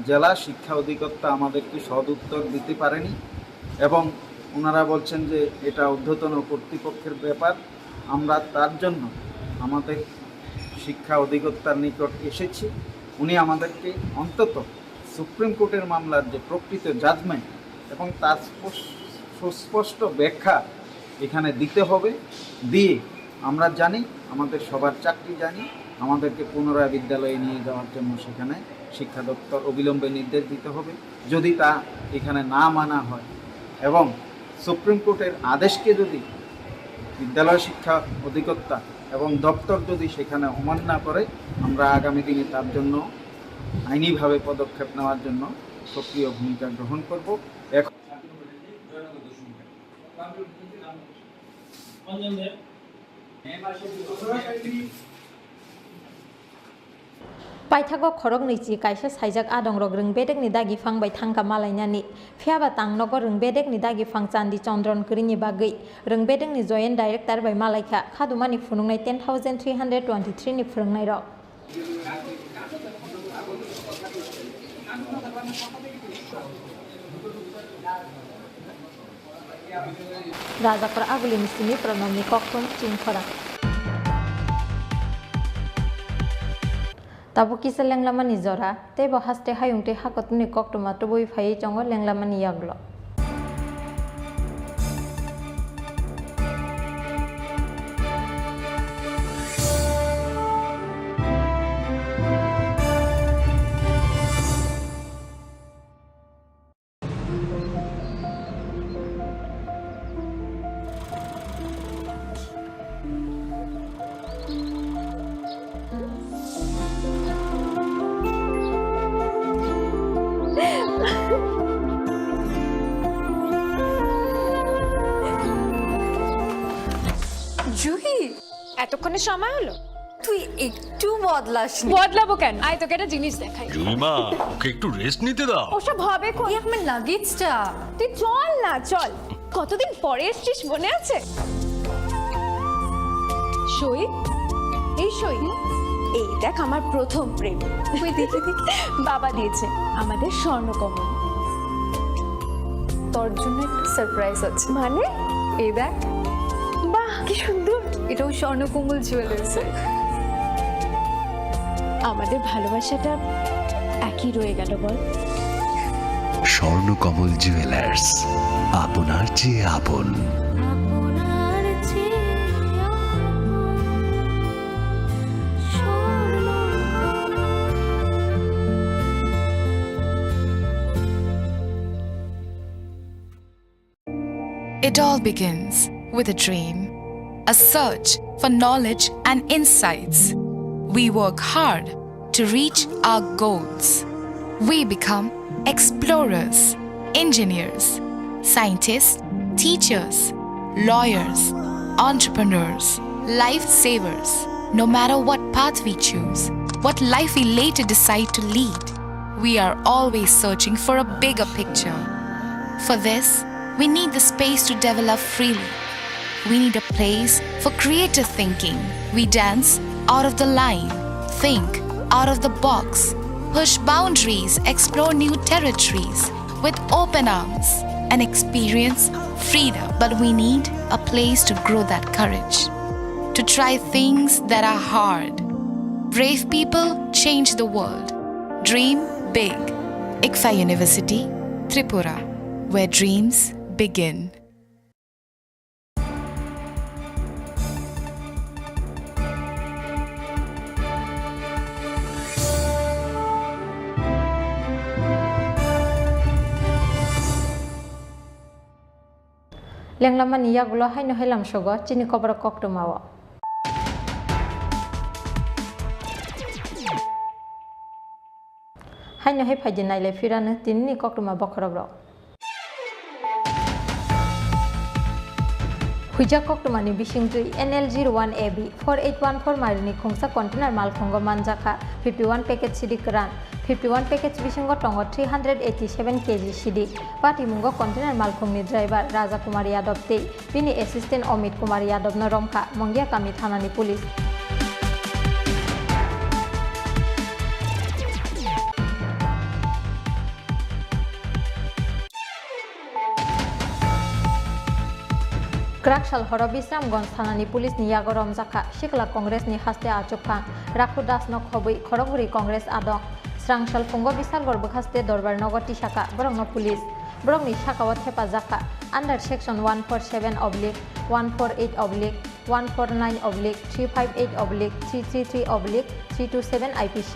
জেলা শিক্ষা অধিকর্তা আমাদেরকে সদুত্তর দিতে পারেনি এবং ওনারা বলছেন যে এটা ঊর্ধ্বতন কর্তৃপক্ষের ব্যাপার। আমরা তার জন্য আমাদের শিক্ষা অধিকর্তার নিকট এসেছি। উনি আমাদেরকে অন্তত সুপ্রিম কোর্টের মামলার যে প্রকৃত জাজমেন্ট এবং তার সুস্পষ্ট ব্যাখ্যা এখানে দিতে হবে। দিয়ে আমরা জানি আমাদের সবার চাকরি জানি, আমাদেরকে পুনরায় বিদ্যালয়ে নিয়ে যাওয়ার জন্য সেখানে শিক্ষা দপ্তর অবিলম্বে নির্দেশ দিতে হবে। যদি তা এখানে না মানা হয় এবং সুপ্রিম কোর্টের আদেশকে যদি বিদ্যালয় শিক্ষা অধিকর্তা এবং দপ্তর যদি সেখানে অমান্য করে, আমরা আগামী দিনে তার জন্য আইনিভাবে পদক্ষেপ নেওয়ার জন্য সক্রিয় ভূমিকা গ্রহণ করব। এখন Paithago khorok nichi kaisa saijak adong rok rungbedek ni dagi phangbai thangka malainani phiaba tangnogo rungbedek ni dagi phang chandi chondron krini bagui rungbedek ni joint director bai malaika khadumani phunungnai 10,323 ni phunungnai rok Rajakor aguli misini pranamni kokton Chini Khorang Tabo kisa lenglamani zora tebo haste hayungte hakotuni koktoma toboi phai chongo lenglamani yaglo Juhi এতক্ষণে সময় হলো তুই একটু বদলাসনি বদলাবো কেন আয় তোকে একটা জিনিস দেখাই জুইমা ওকে একটু রেস্ট নিতে দাও ওসব হবে কোন আমার লাগেজটা তুই চল না চল কতদিন পরে এসেছিস মনে আছে সই এই সই এই দেখ আমার প্রথম প্রেম ওই দেখে দেখে বাবা দিয়েছে আমাদের স্বর্ণকমল তোর জন্য একটা সারপ্রাইজ আছে মানে এই দেখ বাহ কি সুন্দর এটাও স্বর্ণকমল জুয়েলার্স আমাদের ভালোবাসাটা একই রয়ে গেল বল স্বর্ণকমল জুয়েলার্স আপনার চেয়ে আপন It all begins with a dream, a search for knowledge and insights. We work hard to reach our goals. We become explorers, engineers, scientists, teachers, lawyers, entrepreneurs, lifesavers. No matter what path we choose, what life we later decide to lead, we are always searching for a bigger picture. For this, we need the space to develop freely. We need a place for creative thinking. We dance out of the line, think out of the box, push boundaries, explore new territories with open arms and experience freedom. But we need a place to grow that courage, to try things that are hard. Brave people change the world. Dream big. ICFA University, Tripura, where dreams begin. Lenglama niya gulo hay no helam shogo Chini Khorang Tripura. Hay no hay phajin nai le firane Chini Khorang Tripura. Huja Tripura ni bisingtui NL01AB 4814 marini khongsa container mal khongo manjaka 51 package sidik ran 51 package bisingo tongo 387 kg sidik pati mungo container mal khongni driver Raja Kumar Yadav tei bini assistant Omit Kumar Yadav no romka Mongya Kami thanani police Krakshal horo Bisramganj thanani police ni yago romjaka Sikla Congress ni haste achukha Rakhu Das no khobui Khoroguri Congress adong Srangshal Fungo Bisalgor bukhaste Dorbar Nogo Tishaka borong no police borong ni shakawat hepazaka under section 147/148/149/358/333/327 IPC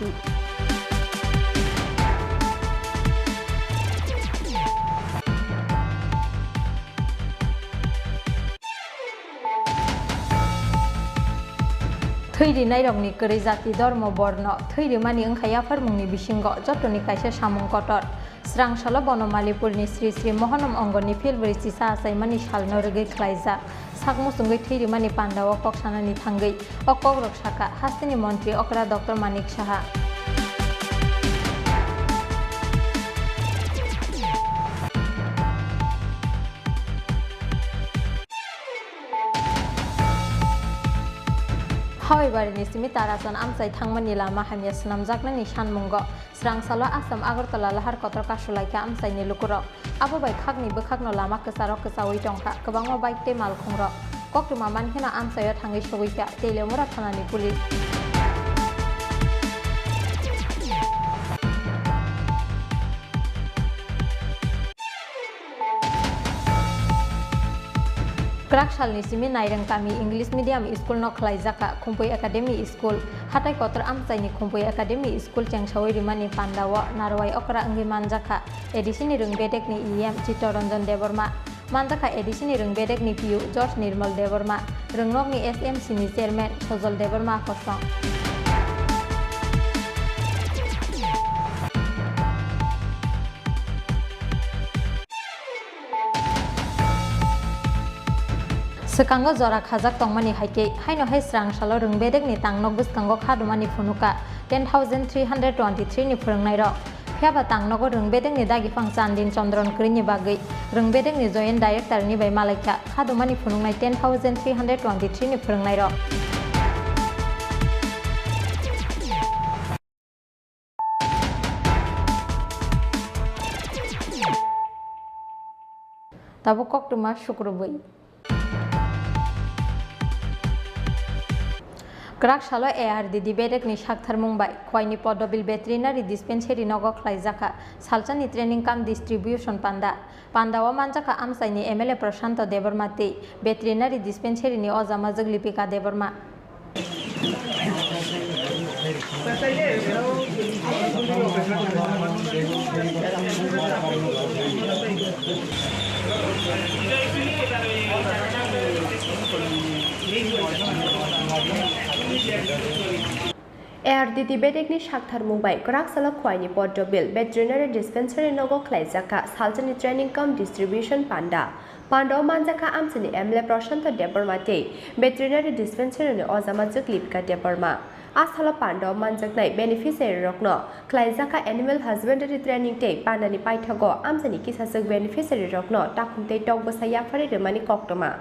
Thiri nairokni kori jati dormo borno thiri mani angkhaya farmungni bisingo jotoni kaisa samung kotor Srangshalo Bonomalipurni Sri Sri Mohanam Ongoni Filbri Sisa Saimani Shalno Regi Khlaijak Sakmusungai thiri mani Pandawa Koksanani Thangai o Kokborok Saka Hastini Montri Okra Dr. Manik Saha However, ni simi tarasan amsai thangmani lama hamya snamjaknani sanmungo Srangsalo Assam Agartala lahar kotor kasulaika amsai ni lukurok abo bai khakni bokhakno lama kesarok kesawi tongkha kobangma bike te malkhungrok Koktuma mankhena amsayo thangai sogoika Teilemura thanani police Krakshal ni simi nairang kami English medium school no khlaijaka Khumpui Academy School hatai kotor amsai ni Khumpui Academy School chengshawai rimani Pandawa narwai okra angi manjaka edisini rungbedek ni EM Chittoranjan Deborma manjaka edisini rungbedek ni PU George Nirmal Deborma rungnok ni SMC ni chairman Sojol Deborma kosong Sekango jora khajak tongmani haike haino hai Srangshalo rungbedek ni tangnok buskango khadumani phunuka 10,323 ni phurungnai ro phiaba tangnogo rungbedek ni dagi pangchandin Chandron krini bagai rungbedek ni joint director ni bai malaika khadumani phunungnai 10,323 ni phurungnai ro Tabu koktuma syukurubui. Krak shalo ARD di bedek ni shakthar mumbai khoini podobil veterinary dispensary nogo khlaijaka salchani training kam distribution pandawa manjaka amsaini MLA Prashanto Debarmati veterinary dispensary ni ozamajak Lipika Debarma ARD bedekni shakthar mumbai krak sala khwaini podobil veterinary dispensary nogo khlaijaka salchani training cum distribution pandawa manjaka amsani MLA Prashanto Debarmati veterinary dispensary ni ozamajak Lipika Debarma Asala Pandawa manjaknai beneficiary rokno khlaijaka animal husbandry training te panani paithago amsani kisasuk beneficiary rokno takhumte togbasaya phare remani koktoma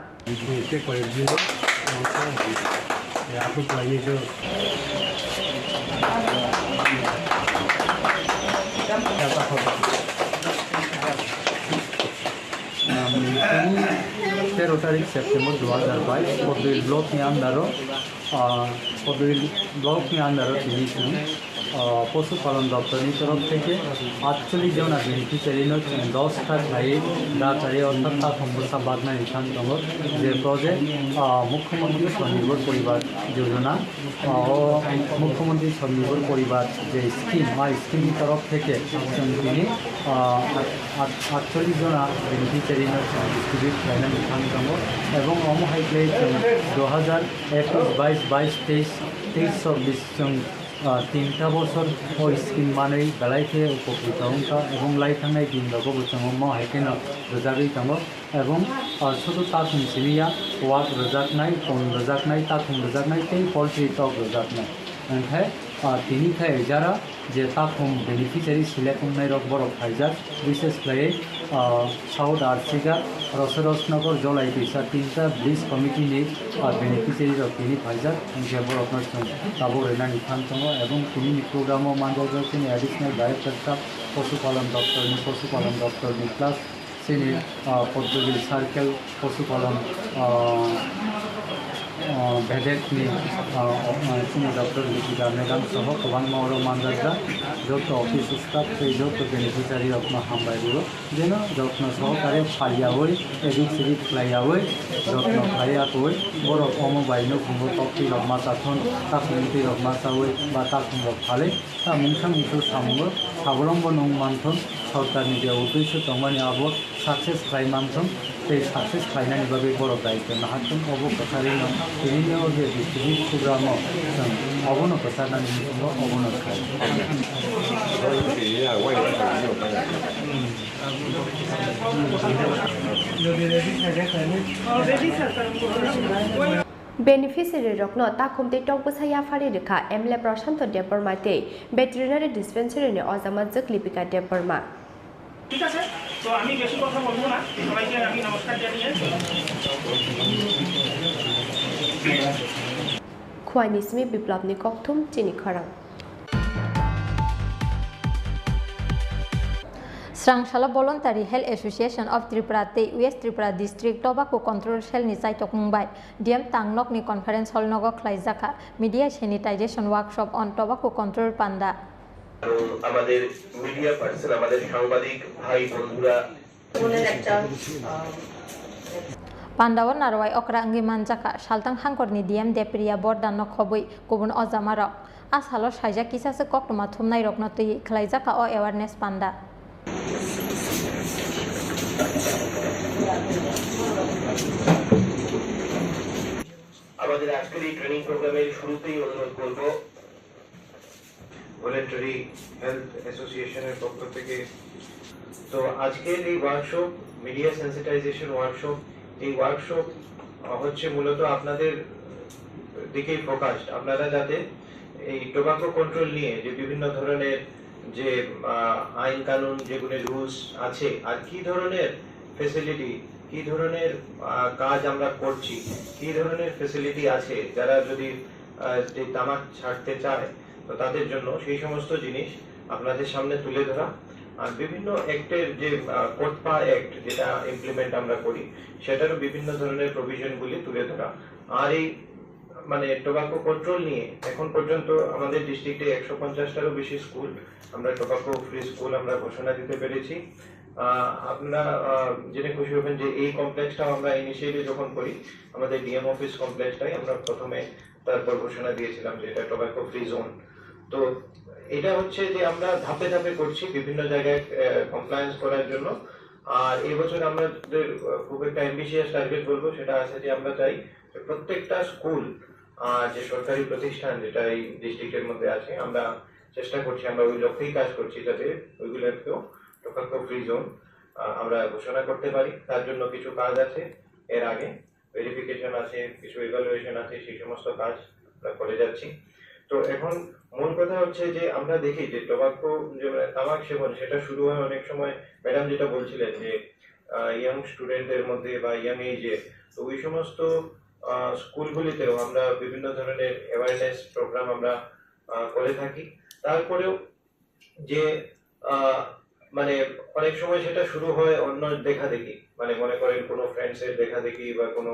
तेरह तारीख September 2022 कोडबिल block के अंदर पशुपालन दफ्तर की तरफ से 48 जन बेनिफिशियारि 10टा खाई दाचारी अर्थात ताकम्बसा बादना निशान दंग जे प्रोजेक्ट मुख्यमंत्री स्वनिर्भर परिवार योजना मुख्यमंत्री स्वनिर्भर परिवार जे स्कीम स्कीम की तरफ से 48 जन बेनिफिशियारि डिस्ट्रीब्यूट खाई निशान दंग एवं अमहाइक्ले 2022-23-24 तीनटा बছর ওই स्कीम मानै बेलायथे उपकृत होंका एवं लाइथांनाय दिन लगो जोङो माहायकेन रोजाबै दङ एवं शुद्ध ताखुम सिनिया वाक रोजाकनाय कम रोजाकनाय ताखुम रोजाकनाय ते पोल्ट्री टक रोजाकनाय ओमफ्राय तिनिखाय जारा जे ताखुम बेनिफिशियारि सिलेक्ट खालामनाय रक बरक फाइजार विशेष खायै साउथ आर्थिका रसरसनगर जलाई दैसा तीनटा ब्लिज कमिटिनि बेनिफिशियारि रक तिनि फाइजार ओमफ्राय बरकनो जों ताबरेना निखान दङ एवं तिनि प्रग्रामाव मानजाजों एडिशनेल डाइरेक्टर साब पशुपालन दफ्तरनि प्लास सिनि पद्मगिरि सार्केल पशुपालन भेदेकनि सिनि डक्टर लिपिका मेडाम सह गोबां मावरो मानजाग्रा जत अफिस स्टाफ जत बेनिफिशियारि अपना हामबायबो जेन जत्न सहकारे फालियावै एडिक सिरिक फ्लाइयावै जत्न फ्लाइयावै बर अमबायनो खुंबो टपि रकमा ताथन ताकुमति रकमा सावै बा ताकुम फाले ता मुंसां मुसु सामबो साबलम्बन मानथन सरकारनि जे उद्देश्य दंमानि आबो सक्सेस खालाय मानथन ते सक्सेस खालायनायनि बागै बर दायित्व नाहाथन अबो कथारिनो तिनिनो जे डिस्ट्रिक्ट प्रोग्रामाव जों अबनो कथारनानि मुंखौ अबनो बेनिफिशियारि रकनो ताखुमते टकबसाया फारि रेखा MLA Prashanto Debarmati veterinary dispensary ni ozamajak Lipika Debarma ঠিক আছে তো আমি বেশি কথা বলবো না সবাইকে আমি নমস্কার জানিয়ে Khwanismi biplabni kokthum Chini Khorang Srangshala Voluntary Health Association of Tripura te West Tripura District Tobacco Control Cell ni Saitok Mumbai DM Tangnok ni Conference Hall nogo khlaijaka Media Sanitization Workshop on Tobacco Control Panda আমাদের media person আমাদের সাংবাদিক ভাই বন্ধুরা Pandawa narwai okra angi manjaka saltang hangkorni DM Depriya Bordan no khobui kubun ozamarok ashalo saija kisase koktuma thumnai rokno tui khlaijaka o awareness panda আমাদের আজকের এই training প্রোগ্রামের শুরুতেই অনুরোধ করব ভলেন্টারি হেলথ অ্যাসোসিয়েশনের পক্ষ থেকে তো আজকের এই ওয়ার্কশপ মিডিয়া সেন্সিটাইজেশন ওয়ার্কশপ এই ওয়ার্কশপ হচ্ছে মূলত আপনাদের দিকে ফোকাসড আপনারা যাতে এই টোবাকো কন্ট্রোল নিয়ে যে বিভিন্ন ধরনের যে আইন কানুন যেগুলো রুলস আছে আর কি ধরনের ফ্যাসিলিটি কি ধরনের কাজ আমরা করছি কি ধরনের ফ্যাসিলিটি আছে যারা যদি যে তামাক ছাড়তে চায় তো তাদের জন্য সেই সমস্ত জিনিস আপনাদের সামনে তুলে ধরা আর বিভিন্ন অ্যাক্টের যে কোটপা অ্যাক্ট যেটা ইমপ্লিমেন্ট আমরা করি সেটারও বিভিন্ন ধরনের প্রভিশনগুলি তুলে ধরা। আর এই মানে টোবাকো কন্ট্রোল নিয়ে এখন পর্যন্ত আমাদের ডিস্ট্রিক্টে 150টারও বেশি স্কুল আমরা টোবাকো ফ্রি স্কুল আমরা ঘোষণা দিতে পেরেছি। আপনারা জেনে খুশি হবেন যে এই কমপ্লেক্সটাও আমরা ইনিশিয়ালি যখন করি আমাদের ডিএম অফিস কমপ্লেক্সটাই আমরা প্রথমে তারপর ঘোষণা দিয়েছিলাম যে এটা টোবাকো ফ্রি জোন। তো এটা হচ্ছে যে আমরা ধাপে ধাপে করছি বিভিন্ন জায়গায় কমপ্লায়েন্স করার জন্য। আর এই বছর আমাদের খুব একটা অ্যাম্বিশিয়াস টার্গেট বলবো সেটা আছে যে আমরা চাই প্রত্যেকটা স্কুল যে সরকারি প্রতিষ্ঠান যেটা এই ডিস্ট্রিক্টের মধ্যে আছে আমরা চেষ্টা করছি, আমরা ওই লক্ষ্যেই কাজ করছি যাতে ওইগুলোকেও টোবাকো ফ্রি জোন আমরা ঘোষণা করতে পারি। তার জন্য কিছু কাজ আছে, এর আগে ভেরিফিকেশন আছে, কিছু ইভালুয়েশন আছে, সেই সমস্ত কাজ আমরা করে যাচ্ছি। তো এখন মূল কথা হচ্ছে যে আমরা দেখি যে টোবাকো যে তামাক সেবন সেটা শুরু হয় অনেক সময় ম্যাডাম যেটা বলছিলেন যে ইয়াং স্টুডেন্টদের মধ্যে বা ইয়াং এজে, তো ওই সমস্ত স্কুলগুলিতেও আমরা বিভিন্ন ধরনের অ্যাওয়ারনেস প্রোগ্রাম আমরা করে থাকি। তারপরেও যে মানে অনেক সময় সেটা শুরু হয় অন্য দেখা দেখি, মানে মনে করেন কোনো ফ্রেন্ডসের দেখা দেখি বা কোনো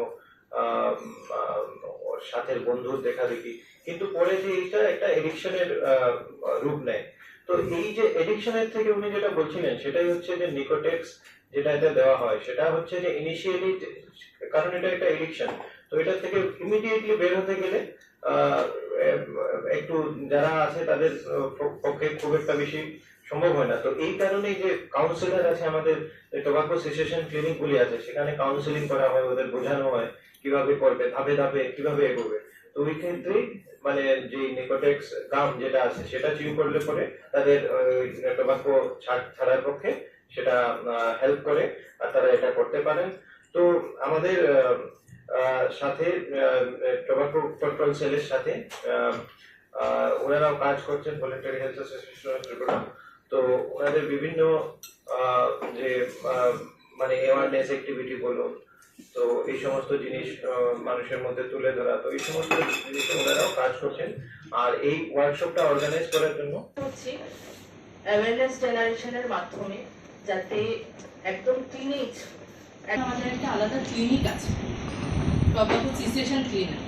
সাথের বন্ধুর দেখা দেখি, কিন্তু পরে যে এইটা একটা এডিকশনের রূপ নেয়। তো এই যে এডিকশনের থেকে উনি যেটা বলছিলেন সেটাই হচ্ছে যে নিকোটেক্স যেটা এটা দেওয়া হয় সেটা হচ্ছে যে ইনিশিয়ালি, কারণ এটা একটা এডিকশন, তো এটা থেকে ইমিডিয়েটলি বের হতে গেলে একটু যারা আছে তাদের পক্ষে খুব একটা বেশি সম্ভব হয় না। তো এই কারণেই যে কাউন্সিলর আছে আমাদের টোবাকো সেসেশন ক্লিনিক গুলি আছে, সেখানে কাউন্সিলিং করা হয়, ওদের বোঝানো হয় কিভাবে করবে, ধাপে ধাপে কিভাবে এগোবে। তো ওই ক্ষেত্রে মানে যে নিকোটেক্স গাম যেটা আছে সেটা চিউ করলে পরে তাদের টোবাকো ছাড়ার পক্ষে সেটা হেল্প করে আর তারা এটা করতে পারেন। তো আমাদের সাথে টোবাকো কন্ট্রোল সেলের সাথে ওনারাও কাজ করছেন, ভলেন্টারি হেলথ অ্যাসোসিয়েশন ত্রিপুরা। তো ওনাদের বিভিন্ন যে মানে অ্যাওয়ারনেস অ্যাক্টিভিটি বলুন, তো এই সমস্ত জিনিস মানুষের মধ্যে তুলে ধরা, তো এই সমস্ত জিনিসে ওনারাও কাজ করছেন। আর এই ওয়ার্কশপটা অর্গানাইজ করার জন্য হচ্ছে অ্যাওয়ারনেস জেনারেশনের মাধ্যমে, যাতে একদম টিনেজ আমাদের একটা আলাদা ক্লিনিক আছে, টোবাকো সেসেশন ক্লিনিক।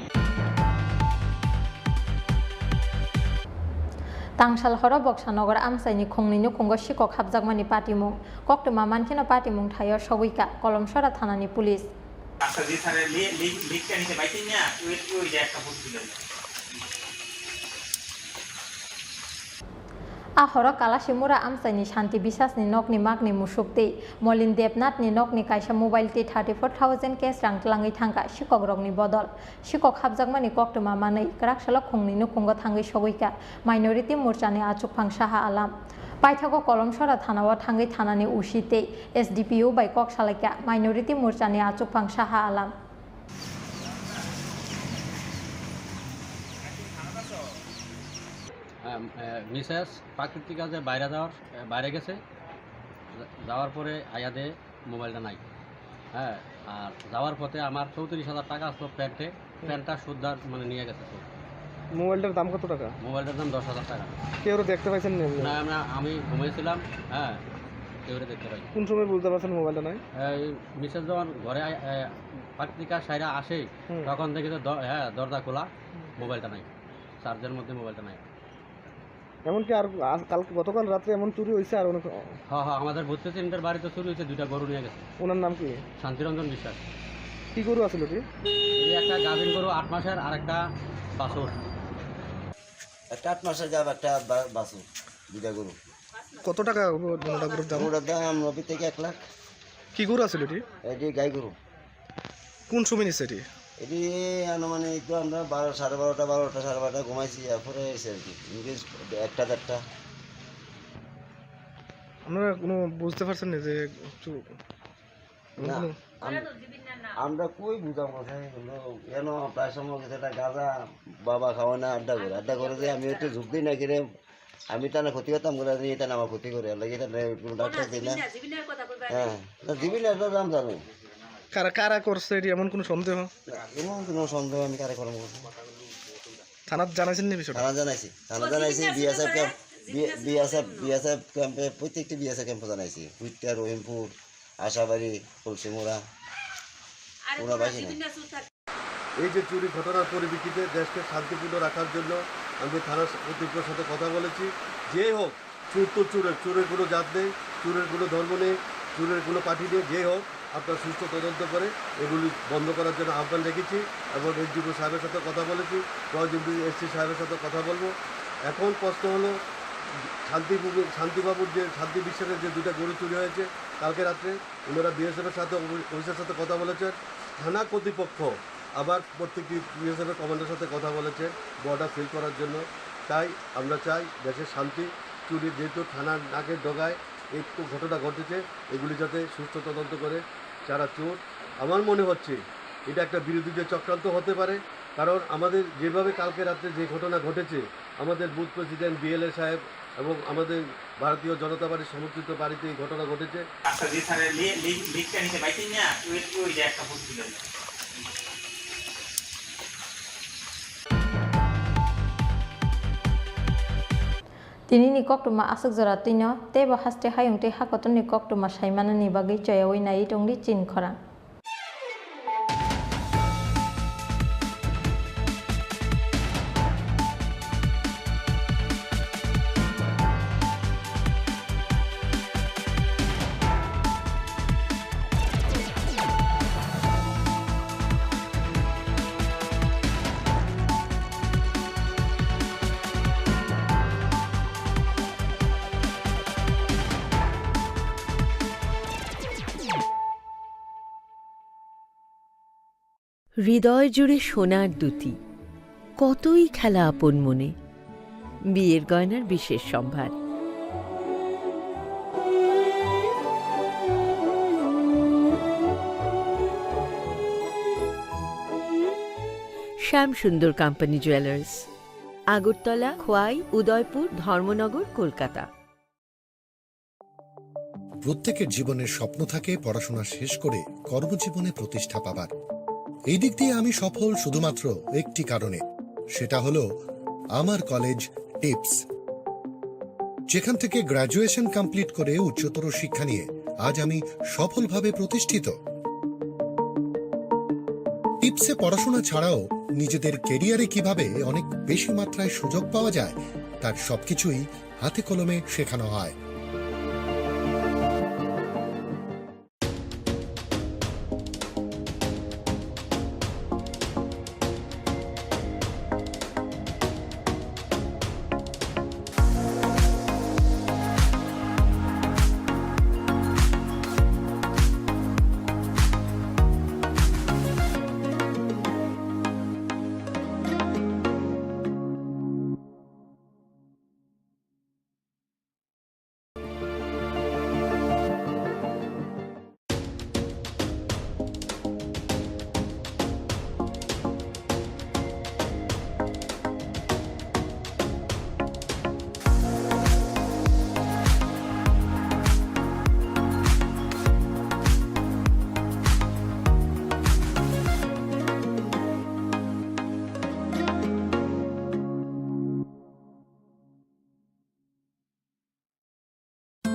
तांगसाल हर बक्सानगर आमसाइनि खुंनिनो खुंगो सिकक हाबजागमानि पार्टीमुं कक्टमा मानखिनो पार्टीमुं थायो सबैका कलमसरा थानानि पुलिस आहर कालासिमुरा आमसाइनि शान्ति बिसासनि नकनि मागनि मुसुकते मलिन देबनाथनि नकनि कायसा मोबाइल टे 34,000 केस रांतलाङै थांगा सिककरकनि बदल सिकक हाबजागमानि कक्टमा मानै ग्राकसाला खुंनिनो खुंगो थाङै सबैका माइनरिटी मोर्चानि आचुकफां साहा आलाम पाइथागो कलमसरा थानावा थाङै थानानि उसिते एसडीपीओ बाय ककसालाइका माइनरिटी मोर्चानि आचुकफां साहा आलाम মিসেস প্রাকৃতিক কাজে বাইরে গেছে, যাওয়ার পরে আয়াদে মোবাইলটা নাই। হ্যাঁ, আর যাওয়ার পথে আমার 34,000 টাকা আসলো প্যান্টটা সুদ্ধার মানে নিয়ে গেছে। মোবাইলটার দাম কত টাকা? মোবাইলটার দাম 10,000 টাকা। কেউ দেখতে পাইছেন না? আমি ঘুমাইছিলাম। হ্যাঁ, কেউ দেখতে পাই। কোন সময় বুঝতে পারছেন মোবাইলটা নাই? মিসেস যখন ঘরে প্রাকৃতিকা সাইরা আসে তখন দেখি তো দরজা খোলা, মোবাইলটা নাই, চার্জের মধ্যে মোবাইলটা নাই। এমনকি আর গতকাল রাত্রে এমন চুরি হয়েছে আর অনেক। হ্যাঁ, আমাদের ভর্তি সেন্টার বাড়িতে চুরি হয়েছে, 2টা গরু নিয়ে গেছে। ওনার নাম কি? শান্তিরঞ্জন বিশ্বাস। কি গরু আসলে? একটা গাভিন গরু 8 মাসের আর একটা বাছুর। একটা 8 মাসের গাভ, একটা বাছুর, 2টা গরু। কত টাকা দুটোটা গরুর দাম? গরুর দাম 90 থেকে 1 লাখ। কি গরু আসলে এটি গাই গরু। কোন সময় নিচ্ছে এটি আনুমানিক তো আমরা 12, সাড়ে 12টা, সাড়ে 12টা ঘুমাইছি, এরপরে এসে আর কি 1টা 4টা। আপনারা কোনো বুঝতে পারছেন না যে আমরা কই বুঝাম কেন? প্রায় সময় একটা গাঁজা বাবা খাওয়া না, আড্ডা করে যে আমি একটু ঝুঁক দিই না কিরে, আমি তা না ক্ষতি করতাম বলে এটা না আমার ক্ষতি করে লাগে, এটা ডাক্তার দিই না। হ্যাঁ, জীবিনার দাম জানো কারা করছে এমন কোনো সন্দেহ? এমন কোনো সন্দেহ আমি কারে কর্ম করছি। থানা জানাইছেন না বিষয়টা? থানা জানাইছি বিএসএফ বিএসএফ ক্যাম্পে প্রত্যেকটি বিএসএফ ক্যাম্পে জানাইছি, কুইটটা, রহিমপুর, আশাবাড়ি, কলসিমুড়া, পুরা বাসী নাই। এই যে চুরি ঘটনার পরিপ্রেক্ষিতে দেশকে শান্তিপূর্ণ রাখার জন্য আমি থানা কর্তৃপক্ষের সাথে কথা বলেছি। যে হোক, চোর তো চোরের কোনো জাত নেই, চোরের কোনো ধর্ম নেই, চোরের কোনো পার্টি নেই, যে হোক আপনার সুষ্ঠু তদন্ত করে এগুলি বন্ধ করার জন্য আহ্বান রেখেছি এবং এসডিপি সাহেবের সাথে কথা বলেছি, প্রয়োজন এসসি সাহেবের সাথে কথা বলবো। এখন প্রশ্ন হলো শান্তিবাবুর যে শান্তি বিশ্বাসের যে দুটা গরু চুরি হয়েছে কালকে রাত্রে, ওনারা বিএসএফের সাথে অফিসের সাথে কথা বলেছেন। থানা কর্তৃপক্ষ আবার প্রত্যেকটি বিএসএফের কমান্ডারের সাথে কথা বলেছে বর্ডার সিল করার জন্য। তাই আমরা চাই দেশের শান্তি, চুরি যেহেতু থানার নাকের ডগায় এই ঘটনা ঘটেছে, এগুলি যাতে সুষ্ঠু তদন্ত করে যারা চোর। আমার মনে হচ্ছে এটা একটা বিরোধীদের চক্রান্ত হতে পারে, কারণ আমাদের যেভাবে কালকে রাত্রে যে ঘটনা ঘটেছে, আমাদের বুথ প্রেসিডেন্ট বিএলএ সাহেব এবং আমাদের ভারতীয় জনতা পার্টির সমর্থিত বাড়িতে এই ঘটনা ঘটেছে। তিনি ni koktuma asuk jora tino tebo haste hayungte hakoton ni koktuma saimana ni bagui choyawai nai tongri Chini Khorang. হৃদয় জুড়ে সোনার দুটি, কতই খেলা আপন মনে, বিয়ের গয়নার বিশেষ সম্ভার। শ্যাম সুন্দর কোম্পানি জুয়েলার্স, আগরতলা, খোয়াই, উদয়পুর, ধর্মনগর, কলকাতা। প্রত্যেকের জীবনের স্বপ্ন থাকে পড়াশোনা শেষ করে কর্মজীবনে প্রতিষ্ঠা পাবার। এই দিক দিয়ে আমি সফল শুধুমাত্র একটি কারণে, সেটা হলো আমার কলেজ টিপস, যেখান থেকে গ্র্যাজুয়েশন কমপ্লিট করে উচ্চতর শিক্ষা নিয়ে আজ আমি সফলভাবে প্রতিষ্ঠিত। টিপসে পড়াশোনা ছাড়াও নিজেদের কেরিয়ারে কিভাবে অনেক বেশি মাত্রায় সুযোগ পাওয়া যায় তার সবকিছুই হাতে কলমে শেখানো হয়।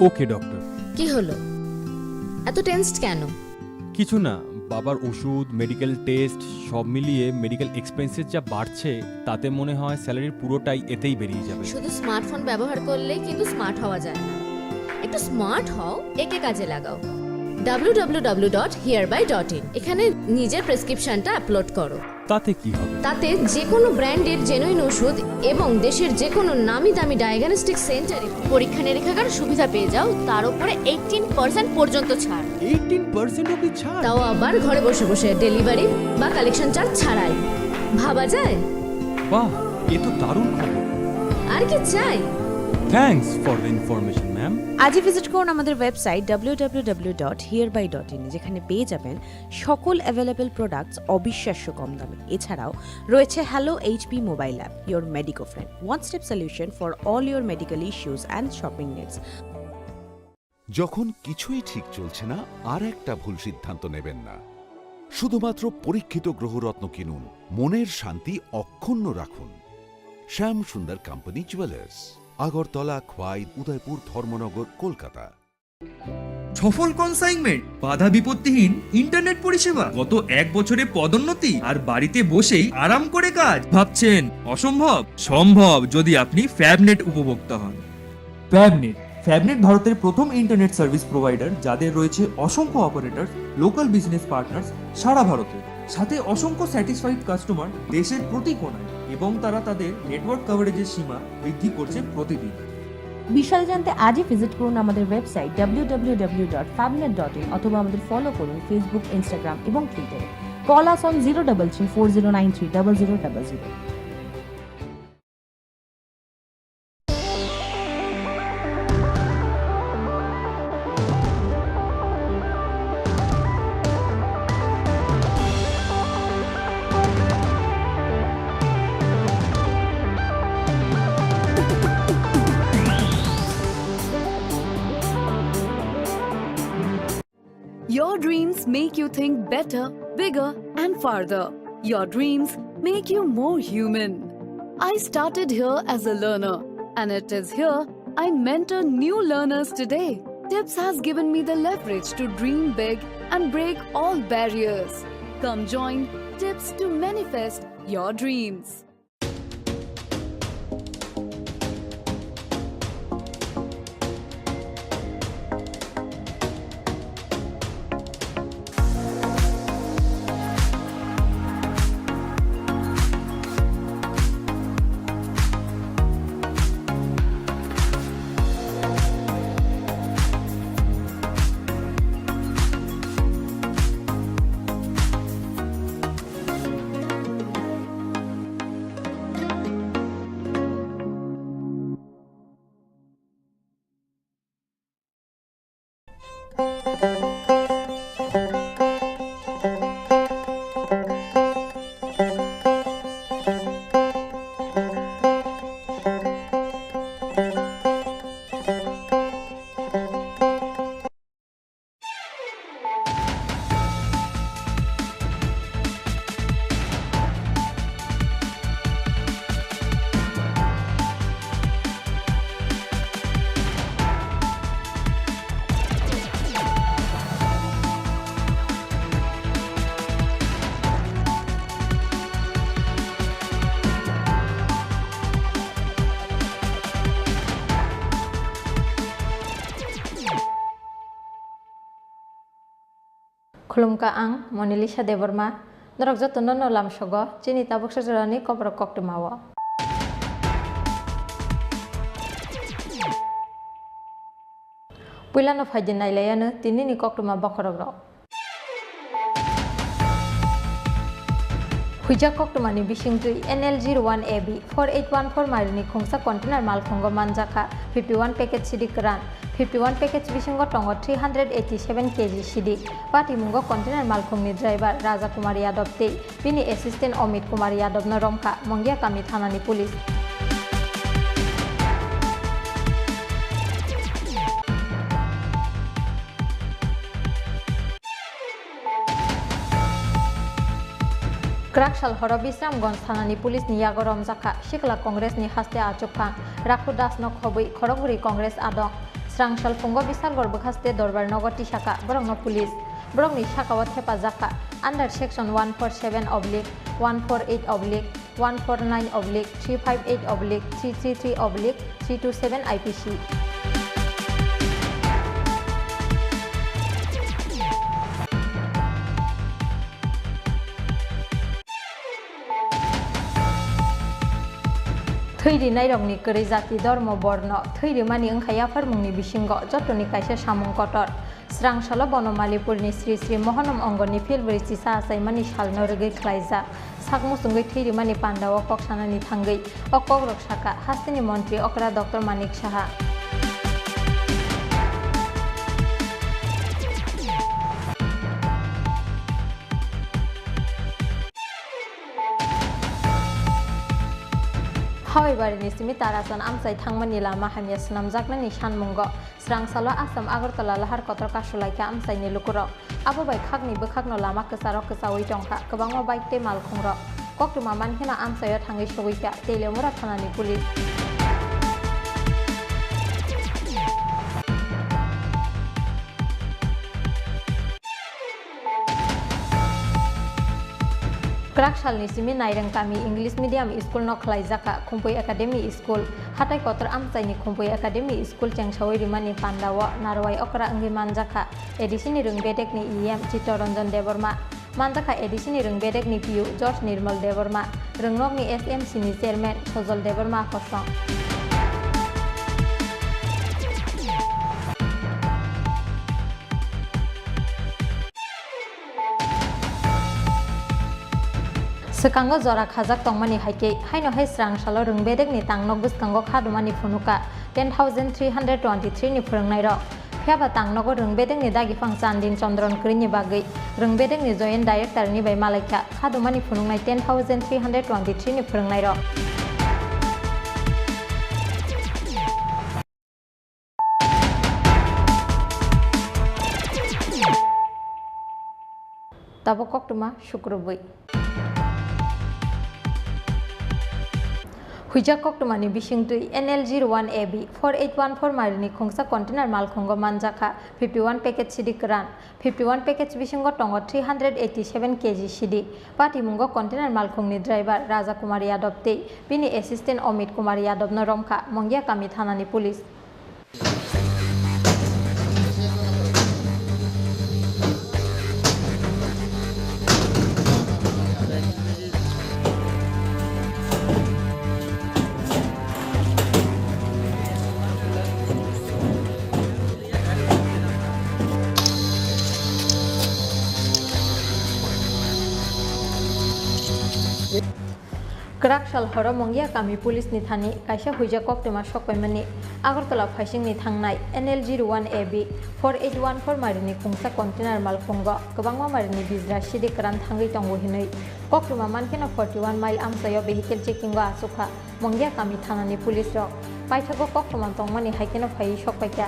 ওকে ডক্টর। কি হলো, এত টেনসড কেন? কিছু না, বাবার ওষুধ, মেডিকেল টেস্ট সব মিলিয়ে মেডিকেল এক্সপেন্সেস যা বাড়ছে তাতে মনে হয় স্যালারির পুরোটাই এতেই বেরিয়ে যাবে। শুধু স্মার্টফোন ব্যবহার করলে কিন্তু স্মার্ট হওয়া যায় না। একটু স্মার্ট হও, একে কাজে লাগাও। www.hereby.in এখানে নিজের প্রেসক্রিপশনটা আপলোড করো। তাতে কি হবে? তাতে যে কোনো ব্র্যান্ডের জেনুইন ওষুধ এবং দেশের যে কোনো নামি দামি ডায়াগনস্টিক সেন্টারে পরীক্ষা নিরীক্ষার সুবিধা পেয়ে যাও, তার উপরে 18% পর্যন্ত ছাড়। 18% অবধি ছাড়? তাও আবার ঘরে বসে বসে, ডেলিভারি বা কালেকশন চার্জ ছাড়াই। ভাবা যায়? বাহ, এ তো দারুণ খবর। আর কি চাই? Thanks for the information ma'am. আজই ভিজিট করুন আমাদের ওয়েবসাইট www.hereby.in, যেখানে পেয়ে যাবেন সকল অ্যাভেলেবল প্রোডাক্টস অবিশ্বাস্য কম দামে। এছাড়াও রয়েছে hello HP mobile app, your medico friend, one step solution for all your medical issues and shopping needs. যখন কিছুই ঠিক চলছে না, আর একটা ভুল সিদ্ধান্ত নেবেন না। শুধুমাত্র পরীক্ষিত গ্রহরত্ন কিনুন, মনের শান্তি অক্ষুণ্ণ রাখুন। শ্যাম সুন্দর কোম্পানি জুয়েলার্স। আগরতলা, খোয়াই, উদয়পুর, ধর্মনগর, কলকাতা। সফল কনসাইনমেন্ট, বাধা বিপত্তিহীন ইন্টারনেট পরিষেবা, গত 1 বছরে পদোন্নতি, আর বাড়িতে বসেই আরাম করে কাজ। ভাবছেন অসম্ভব? সম্ভব যদি আপনি ফ্যাবনেট উপভোক্তা হন। ফ্যাবনেট ভারতের প্রথম ইন্টারনেট সার্ভিস প্রোভাইডার, যাদের রয়েছে অসংখ্য অপারেটর, লোকাল বিজনেস পার্টনার্স সারা ভারতে, সাথে অসংখ্য স্যাটিসফাইড কাস্টমার দেশের প্রতি কোণায়, এবং তারা তাদের নেটওয়ার্ক কভারেজের সীমা বৃদ্ধি করছে প্রতিদিন। বিশাল জানতে আজই ভিজিট করুন আমাদের ওয়েবসাইট www.fabnet.in অথবা আমাদের ফলো করুন ফেসবুক, ইনস্টাগ্রাম এবং টুইটারে। Call us on 03340930000। Your dreams make you think better, bigger, and farther. Your dreams make you more human. I started here as a learner, and it is here I mentor new learners today. Tips has given me the leverage to dream big and break all barriers. Come join Tips to manifest your dreams. Khulumka ang Monilisa Deborma, Norokjoto no lam sogo, Chini tabuk sajorani Kokborok koktumawo. Puilano phajin nailayano tinini koktuma bokorogro. Huija koktumani bisingtui NL01AB 4814 marini khungsa container mal khongo manjaka 51 package CD kran 51 package bisingo tongo 387 kg CD pati mungo container mal khongni driver Raja Kumar Yadav tei bini assistant Amit Kumar Yadav na romka Mongia Kami thanani police Krakshal horo Bisramganj thanani police ni yagorom jaka Shikla Congress ni haste achukka Rakhu Das no khobui Khorogpuri Congress adong Srangshal fungo Bisargor bukhaste Dorbar Nogoti shaka Borongno police Borongni shakawat hepa jaka under section 147/148/149/358/333/327 IPC Thöyri nairokni kwrwi jati dharma borno thöyri mani wngkhaya farmungni bisingo jotoni kaisa samung kotor Srangshalo Bonomalipurni Sri Sri Mohanam Ongoni Philburi Chisa Asaimani salno rwgui khlaijak sakmusungui thöyri mani pandao koksanani thangui o Kokborok Saka hastini mantri Okra Dr. Manik Saha Hawaiibarini simi tarasan amsai thangmani lama hamya swnamjaknani sanmungo Srangsalo Assam Agartala lahar kotor kasulaika amsaini lukurok abo bai khakni bwkhakno lama kwsarok kwsawi tongkha kwbangma bike tei malkhungrok koktuma mankhina amsaio thangui suguika Teilemura thanani police Kraksalni simi nairang kami English medium school no khlaijaka Khumpui Academy School hatai kotor amchaini Khumpui Academy School chengshawai rimani pandawa narwai okra angi manjaka edisini rung bedek ni EM Chittoranjan Deborma manjaka edisini rung bedek ni PU George Nirmal Deborma rungnok ni SMC ni chairman Sojol Deborma kosong Sekango jora khajak tongmani haike haino hai srang salo rungbedek ni tangno buskango khadumani phunuka 10323 ni phurungnai ro pheba tangnogo rungbedek ni dagi phangchan din chondron krini bagai rungbedek ni joint director ni bai malaika khadumani phunungnai 10323 ni phurungnai ro tabo koktuma shukrubui Huja koktumani bisingtui NL01AB 4814 marini khongsa container mal khongo manjaka 51 package CD kran 51 package bisingo tongo 387 kg CD pati mungo container mal khongni driver Raja Kumar Yadav te bini assistant Omit Kumar Yadav no romkha Mongya Kami thanani police Kraksal horo Mongya Kami police ni thani kaisa huija koktuma sokpaimani Agartala phasing ni thangnai NL01AB 4814 marini khungsa container mal khongo kwbangma marini bijra sidi kran thangai tongo hinai koktuma mankena 41 mile amsayo vehicle checking ga asukha Mongya Kami thanani police rok paithago koktuma tongmani haikena phai sokpaika